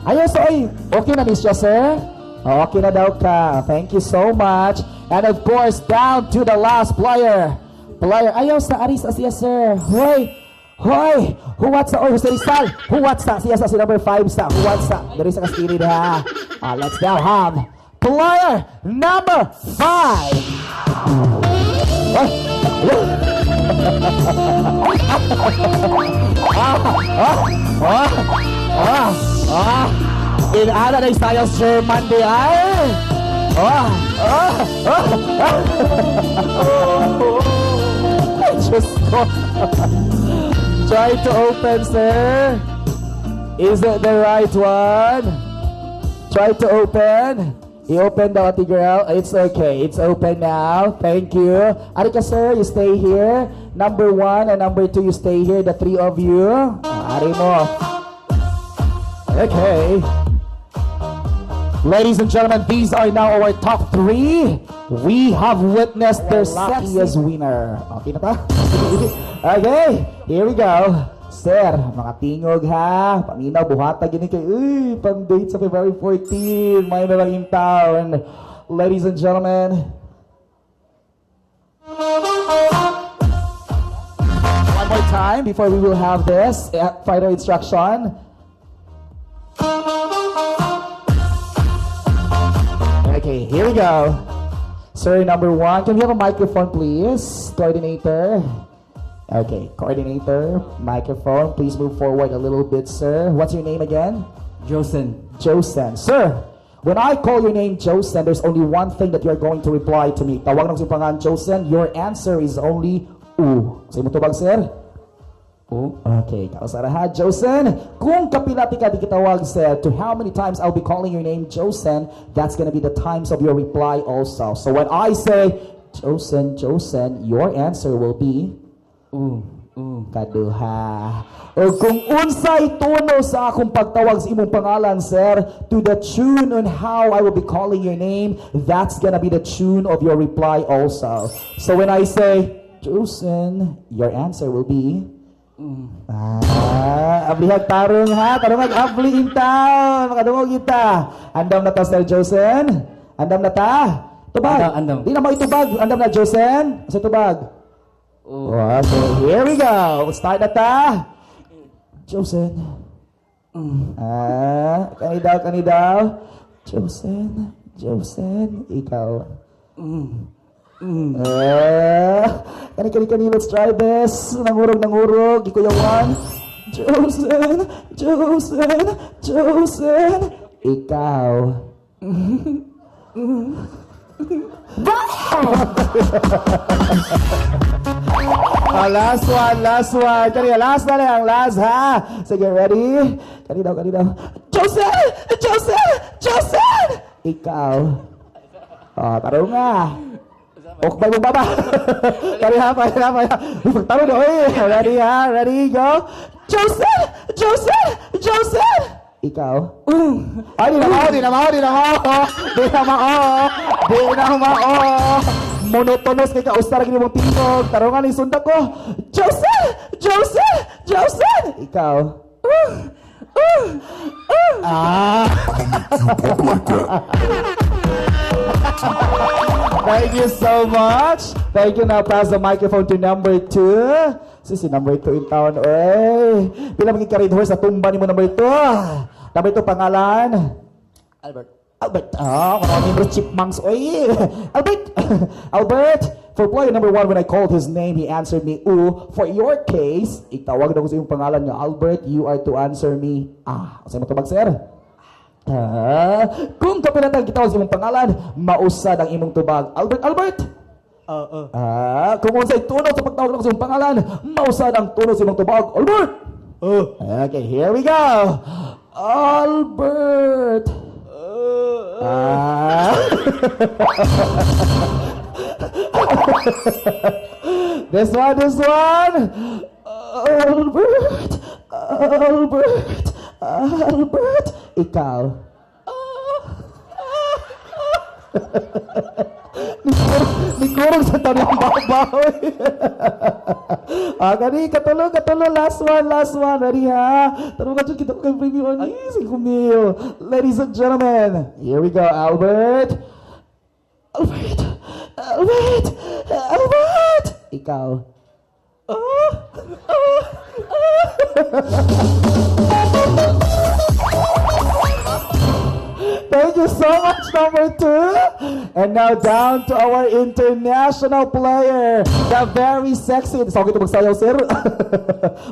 Ayaw, sir. Okay na niya, sir? Okay na daw ka. Thank you so much. And of course, down to the last player. Ayaw sa Aris siya, sir. Hoy! Huwat sa Jose Rizal! Huwat sa siya sa si number 5 sa huwat sa dari sa Castillo ha. Let's now have player number 5. Inala na tayo German di ay. Diyos ko. Try to open, sir. Is it the right one? Try to open. I-open daw, ate girl. It's okay. It's open now. Thank you. Arika, sir, you stay here. Number 1 and number 2, you stay here. The 3 of you. Ari mo. Okay. Ladies and gentlemen, these are now our top 3. We have witnessed their luckiest winner. Okay na ta? Okay, here we go. Sir, mga tingog ha. Paminaw, buhata gini kay, pang-date sa February 14. May nalang in town. Ladies and gentlemen. One more time before we will have this final instruction. Okay, here we go. Sir, number 1. Can we have a microphone, please? Coordinator. Okay, coordinator, microphone. Please move forward a little bit, sir. What's your name again? Josen. Sir, When I call your name, Josen, there's only one thing that you're going to reply to me. Tawag ng pangalan, Josen, your answer is only U. Sa imo tubag, sir? U. Okay, kausara ha, Josen. Kung kapilati ka di kitawag, sir, to how many times I'll be calling your name, Josen, that's gonna be the times of your reply also. So when I say, Josen, Josen, your answer will be U. Kaduha. O kung unsay tono sa akong pagtawag sa imong pangalan, sir, to the tune on how I will be calling your name, that's gonna be the tune of your reply also. So when I say, Josen, your answer will be ablihag tarong ha, tarong abli intaw, makadungog kita. Andam na ta, sir Josen? Andam na ta? Tubag. Andam. Di na mo itubag. Andam na, Josen? Sa tubag. Okay, here we go. Start na ta. Josen. Kanidaw. Josen, ikaw. Kani, let's try this. Nangurog. Ikuyawan. Josen, ikaw. Last one. Kani, last na lang. Last, ha? Sige, ready? Kani daw. Josen! Ikaw. Taro nga. Okbay mo baba. Kani ha, pa. Taro daw eh. Ready, ha? Ready, go. Josen! Ikaw. Ay, di na mao. Monotonous kay kaustar gini mong tingog. Tarongan ni sundak ko. Josen! Ikaw. Thank you so much. Thank you. Now pass the microphone to number 2. Si number 2 in town. Oy. Pila maging carried horse sa tumba ni mo number 2. Number 2 pangalan? Albert. Maraming mga chipmunks. Oy. Albert. For player number 1, when I called his name, he answered me, U. For your case, itawag na ko sa iyong pangalan nga, Albert, you are to answer me, Kasi mo tubag, sir? Kung kapilatan kita sa imong pangalan, mausad ang imong tubag. Albert? Kung unsay tunog sa pagtawag ko sa imong pangalan, mausad ang tunog sa imong tubag. Albert! Okay, here we go. Albert! This one. Albert. Ikaw. Nikurong sa tanong babaw. Kani, katulong. Last one. Ready, ha? Tanong ka dyan, kita ko kay preview. Ladies and gentlemen, here we go, Albert. Ikaw. Thank you so much, number 2. And now down to our international player, the very sexy. It's okay to magsayaw, sir.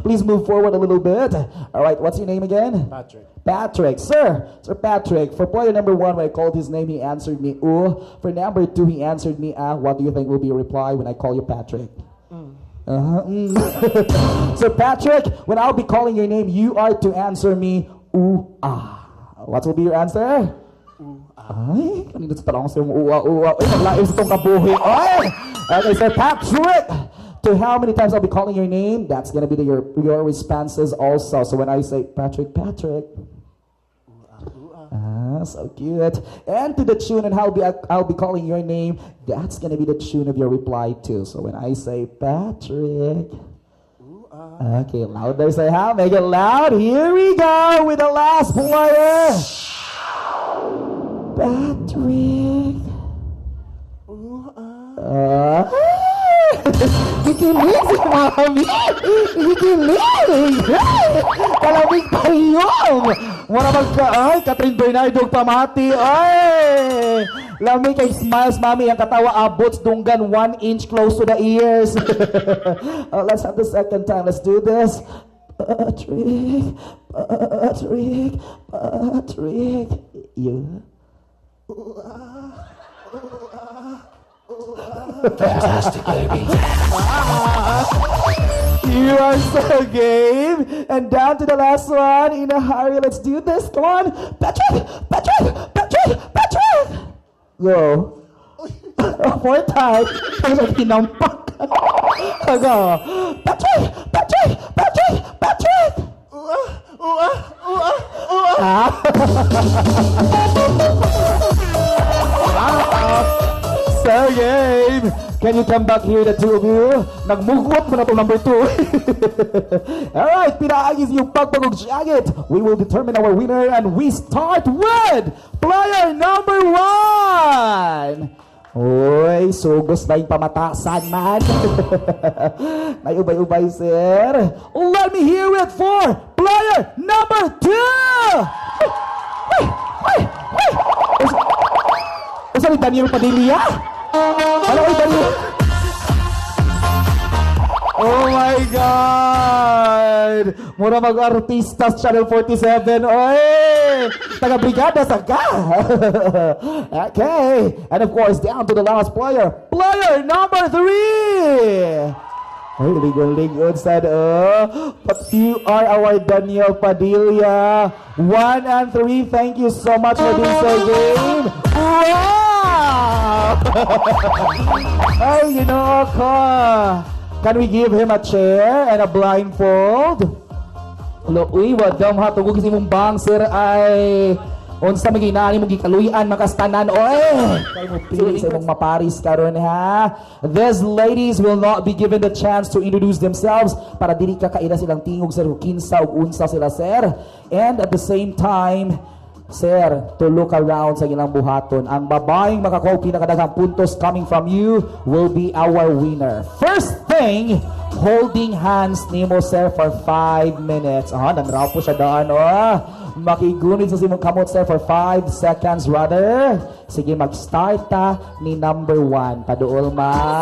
Please move forward a little bit. All right, what's your name again? Patrick. Sir Patrick. For player number 1, when I called his name, he answered me, U. For number 2, he answered me, What do you think will be your reply when I call you Patrick? So Patrick, when I'll be calling your name, you are to answer me, U. What will be your answer? Ay, kanina sa talong sa yung uwa. Ay, naglaim sa itong kabuhi. Ay! Okay, so Patrick, to how many times I'll be calling your name, that's gonna be your responses also. So when I say, Patrick. So cute. And to the tune and how I'll be calling your name, that's gonna be the tune of your reply too. So when I say, Patrick. Okay, louder say how? Make it loud. Here we go with the last player. Patrick. Kikilig si Mami. Kikilig. Kalamig pa yun. Mura Catherine Bernardo pamati. Ay! Lamig kay smiles, Mami. Ang katawa abots dunggan 1 inch close to the ears. Let's have the second time. Let's do this. Patrick. You. Fantastic, baby. You are so game. And down to the last one. In a hurry, let's do this. Come on. Patrick! Go. Fourth time. Ang tinampak. Go. Patrick! So game. Can you come back here, the two of you? Nagmugwat mo na itong number 2. Alright, pinaagis yung pagpagog jacket. We will determine our winner and we start with player number 1. Uy, sugos na yung pamatasan, man. Nayubay-ubay, sir. Let me hear it for player number 2. Wait. Usa ni Daniel Padilla? Ano kay Daniel? Oh my God! Mura mag-artista sa Channel 47. Oy! Taga-brigada sa ka! Okay. And of course, down to the last player. Player number 3! Ay, ligon-ligon sad, but you are our Daniel Padilla. 1 and 3, thank you so much for being so game. Wow! Ay, you know, can we give him a chair and a blindfold? Uy, wadam ha, tugog si mong bang, sir, ay... Unsa maginani mong gikaluyan makastanan oy. Kay mo pili sa imong maparis karon ha. These ladies will not be given the chance to introduce themselves para dili ka kaila silang tingog sir kinsa ug unsa sila sir. And at the same time, sir, to look around sa ilang buhaton. Ang babaeng makakuha pinakadaghang puntos coming from you will be our winner. First thing, holding hands nimo sir for 5 minutes. Nanraw po siya daan Makigunit sa simong kamot sir for 5 seconds rather. Sige, mag-start ta ni number 1. Paduol ma.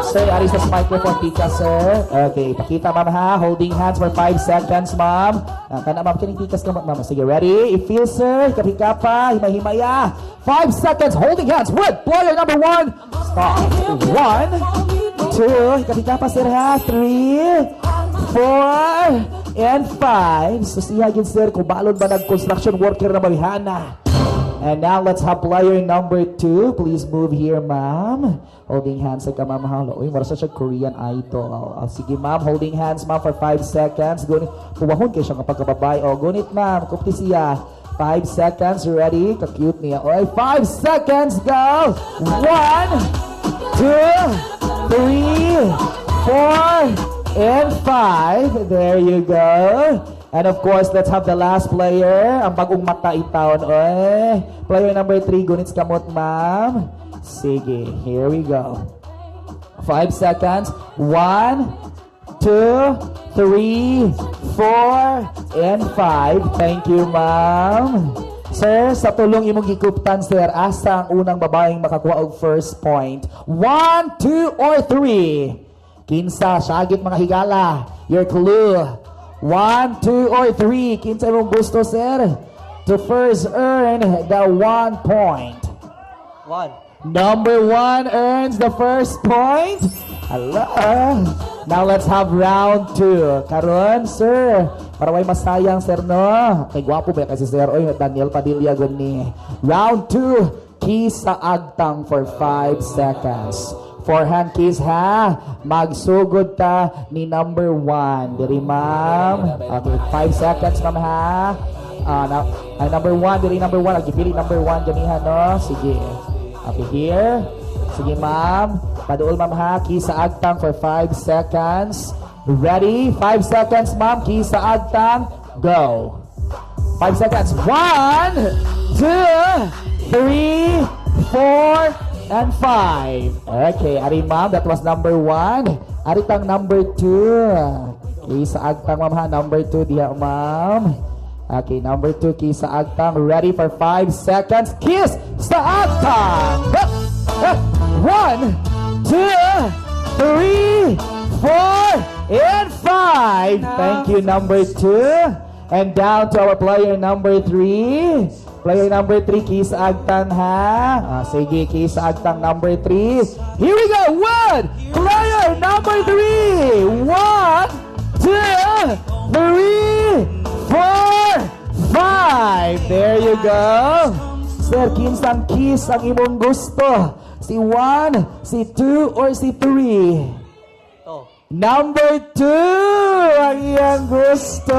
Sir, ari sa microphone tika sir. Okay, pakita ma'am ha. Holding hands for 5 seconds ma'am. Kana ma'am, kining tikas ka ma'am. Sige, ready? I-feel sir. Kapika pa. Himay-himaya. 5 seconds. Holding hands with player number 1. Stop. 1, 2. Kapika pa sir ha. 3, 4, and 5. So siya yun sir, kung balon ba nag-construction worker na marihana. And now let's have player number 2. Please move here, ma'am. Holding hands sa ka, ma'am. Uy, marasa siya Korean idol. Sige, ma'am. Holding hands, ma'am, for 5 seconds. Gunit. Puwahon kayo siya kapag kababay. Gunit, ma'am. Kupti siya. 5 seconds. Ready? Ka-cute niya. Oy, 5 seconds. Go! 1, 2, 3, 4, and 5. There you go. And of course, let's have the last player. Ang bagong mata itaon. Player number 3. Gunits kamot, ma'am. Sige. Here we go. 5 seconds. 1, 2, 3, 4, and 5. Thank you, ma'am. Sir, sa tulong imong gikuptan, sir, asa ang unang babaeng makakuha og first point? 1, 2, or 3? Kinsa, syagit mga higala. Your clue. 1, 2, or 3. Kinsa mong gusto, sir? To first earn the 1 point. 1. Number 1 earns the first point. Hello. Now let's have round 2. Karon, sir. Para way masayang, sir, no? Kay gwapo ba kasi, sir? Oy, Daniel Padilla gani. Round 2. Kiss sa agtang for 5 seconds. Forehand kiss ha. Magsugod ta ni number 1. Diri ma'am. Okay, 5 seconds ma'am ha. Number 1, diri number 1. Agipili number 1 ganihan no. Sige. Okay, here. Sige ma'am. Paduol ma'am ha. Kiss sa agtang for 5 seconds. Ready? 5 seconds ma'am. Kiss sa agtang. Go. 5 seconds. 1, 2, 3, 4, and 5. Okay, ari ma'am, that was number 1. Ari tang number 2. Okay, sa agtang ma'am ha, number 2 diha ma'am. Okay, number 2, kiss sa agtang. Ready for 5 seconds. Kiss sa agtang. 1, 2, 3, 4, and 5. Thank you, number 2. And down to our player number 3. Player number 3, Kiss Agtang ha. Sige, Kiss Agtang number 3. Here we go. 1. Player number 3. 1, 2, 3, 4, 5. There you go. Sir, kinsang kiss ang imong gusto? Si 1, si 2, or si 3? Number 2 ang iyang gusto.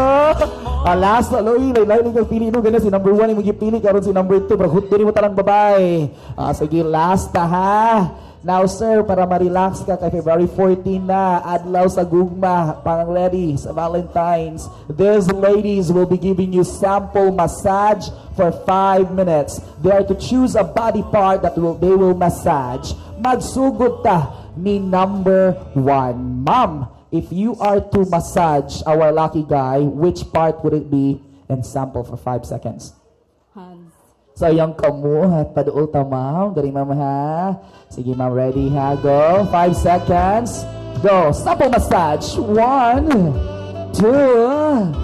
Last na loy, laylay kang pili no ganun si number 1 imong gipili karon si number 2 pero hutdo mo talang babae. Sige, last ta ha. Now sir, para ma-relax ka kay February 14 na, adlaw sa gugma, pang ready sa Valentine's. These ladies will be giving you sample massage for 5 minutes. They are to choose a body part that they will massage. Magsugod ta ni number 1. Ma'am, if you are to massage our lucky guy, which part would it be? And sample for 5 seconds. Hands. Sayang ka mo, paduol ta ma'am. Dari ma'am ha. Sige ma'am, ready ha, go. 5 seconds. Go, sample massage. 1, 2,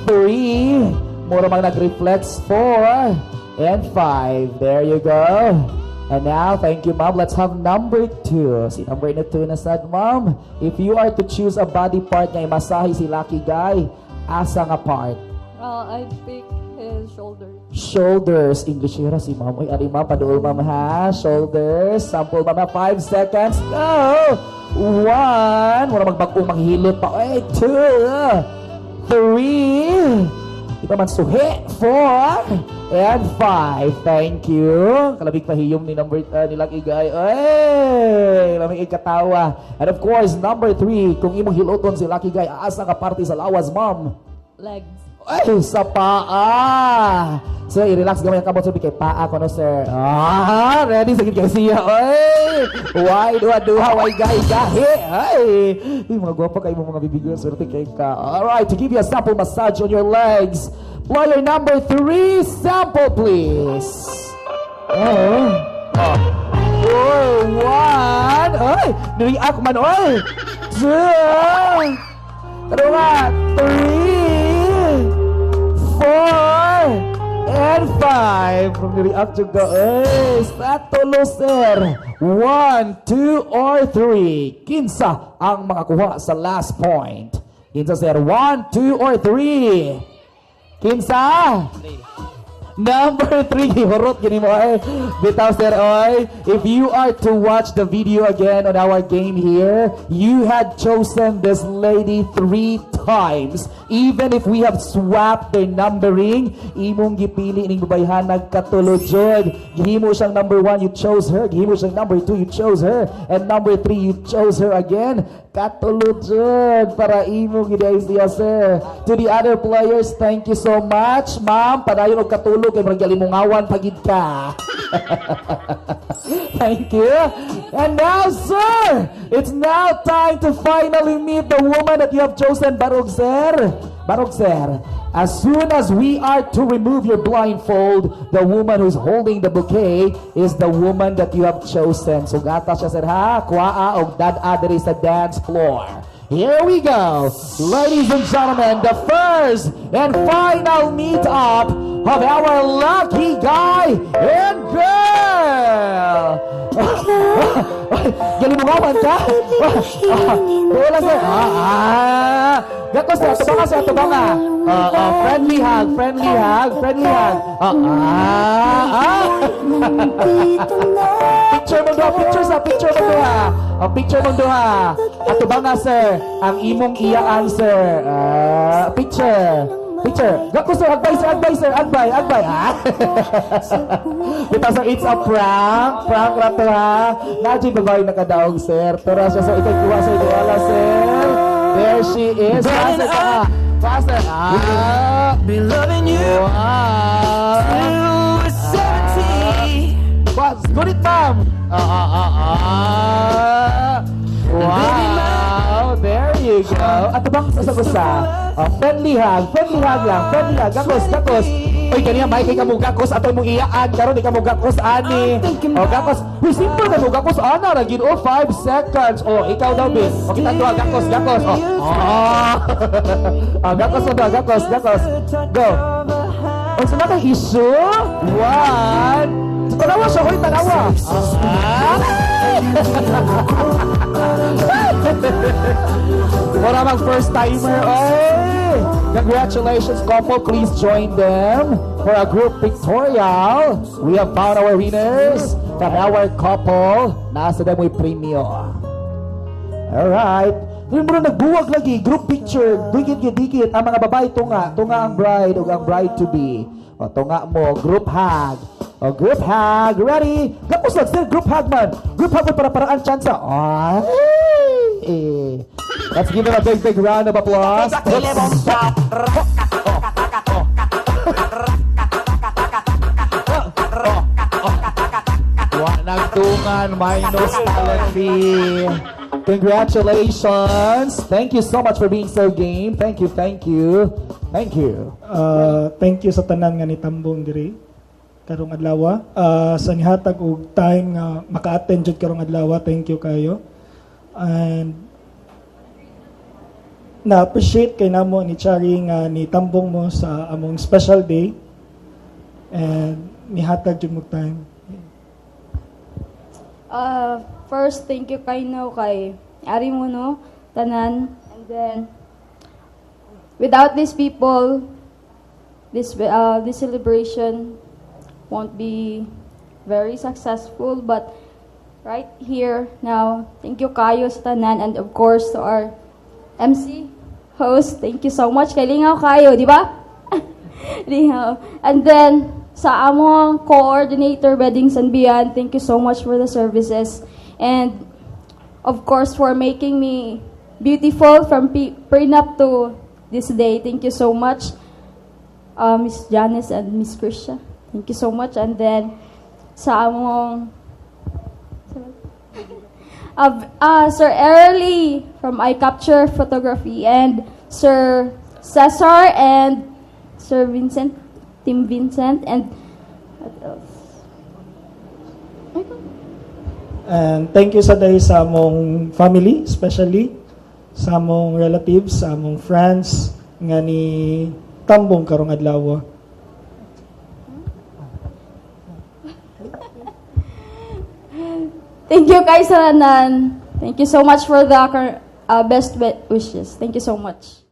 3. Mura mang nag-reflex. 4, and 5. There you go. And now, thank you, ma'am. Let's have number 2. Si number 2 na sad, ma'am. If you are to choose a body part na imasahe si lucky guy, asa nga part? I'd pick his shoulder. Shoulders. English era si ma'am. Uy, ari ma'am, paduol ma'am ha. Shoulders. Sample ma'am ha. 5 seconds. Go! 1. Mura magbagong manghilot pa. 2, 3. Di pa man suhi. 4, and 5. Thank you. Kalabig pahiyom ni number ni Lucky Guy. Ay, lamig ikatawa. And of course, number 3, kung imong hiloton si Lucky Guy, asa ka party sa lawas, ma'am? Legs. Ay, sa paa. So, i-relax gamay ang kamot sabi kay paa ko no, sir. Ready? Sakit kay siya. Ay, why duha, why gahi. Ay, mga gwapa kayo mga bibigyan. Swerte kay ka. Alright, to give you a sample massage on your legs. Player number 3, sample please. Oh, 1. Ay, niriak man, oy. 2. Kadunga, 3. 4, and 5. From the react go. Sa tulo, sir. 1, 2, or 3. Kinsa ang makakuha sa last point? Kinsa, sir? 1, 2, or 3? Kinsa? Number 3, horot gini mo ay. Bitaw sir oy. If you are to watch the video again on our game here, you had chosen this lady 3 times. Even if we have swapped their numbering, imong gipili ining babayhan nagkatulod jud. Gihimo siyang number 1, you chose her. Gihimo siyang number 2, you chose her. And number 3, you chose her again. Katulod jud para imo giday siya, sir. To the other players, thank you so much. Ma'am, padayon og katulog kay murag limungawan pagid ka. Thank you. And now, sir, it's now time to finally meet the woman that you have chosen, Barog sir. Barog sir, as soon as we are to remove your blindfold, the woman who's holding the bouquet is the woman that you have chosen. So gata siya sir ha, kuaa og dad-a diri sa dance floor. Here we go. Ladies and gentlemen, the first and final meet-up of our lucky guy and girl. Galinungawan ka? Wala sir. Gato sir, tubanga sir, tubanga. Friendly hug, friendly hug, friendly hug. Picture mo doha, picture sa picture mo doha. Picture mo doha. At tubanga sir, ang imong iyaan sir. Picture. Picture. Gako sir, agbay sir, agbay sir, agbay, agbay. Bitaw sir, it's a prank. Prank lang to ha. Nadyo babae nakadaog sir. Pero siya sir, ikaw kuha sir, wala sir. There she is. Faster ka. Faster. Be loving you till 70. Good it, ma'am. Wow, there you go. At bang sasagusa? Friendly hug lang, friendly hug. Gakos, gakos. Uy, kaniya, may kay kamong gakos ato mong iyaan. Karon di kamong gakos, ani. Gakos. Uy, simple na mo, gakos, ana. Ragin, 5 seconds. Ikaw daw, bis. Kita doa, gakos, gakos. Gakos na doa, gakos, gakos. Go. Unsa na kay issue? One. Tanawa siya, hoy, tanawa. Wala mag first timer, oy. Congratulations, couple. Please join them for a group pictorial. We have found our winners from our couple. Nasa dem may premio. Alright. Doon mo na nagbuwag lagi, group picture, dikit. Ang mga babae, tunga ang bride o ang bride-to-be. O, tunga mo, group hug. O, group hug, ready? Kapos lang, still group hug man. Group hug mo para paraan chance. Let's give them a big round of applause. Nagtungan, minus talent fee. Congratulations. Thank you so much for being so game. Thank you. Thank you sa tanan nga nitambong diri karong adlaw. Sa nihatag og time nga maka-attend jud karong adlaw. Thank you kayo. And na-appreciate kay namo ni Chari nga nitambong mo sa among special day. And nihatag jud mo time. First, thank you kay Ari mo, no? Tanan. And then, without these people, this celebration won't be very successful. But right here now, thank you kayo sa tanan. And of course, to our MC host, thank you so much. Kay Lingaw kayo, di ba? Lingaw. And then, sa among coordinator, Weddings and Beyond, thank you so much for the services. And, of course, for making me beautiful from prenup to this day. Thank you so much, Miss Janice and Miss Krisha. Thank you so much. And then, sa among Sir Early from iCapture Photography, and Sir Cesar and Sir Vincent, Team Vincent, and what else? And thank you sa day sa among family, especially sa among relatives, sa among friends nga ni tambong karong adlaw. Thank you kay sa tanan. Thank you so much for the best wishes. Thank you so much.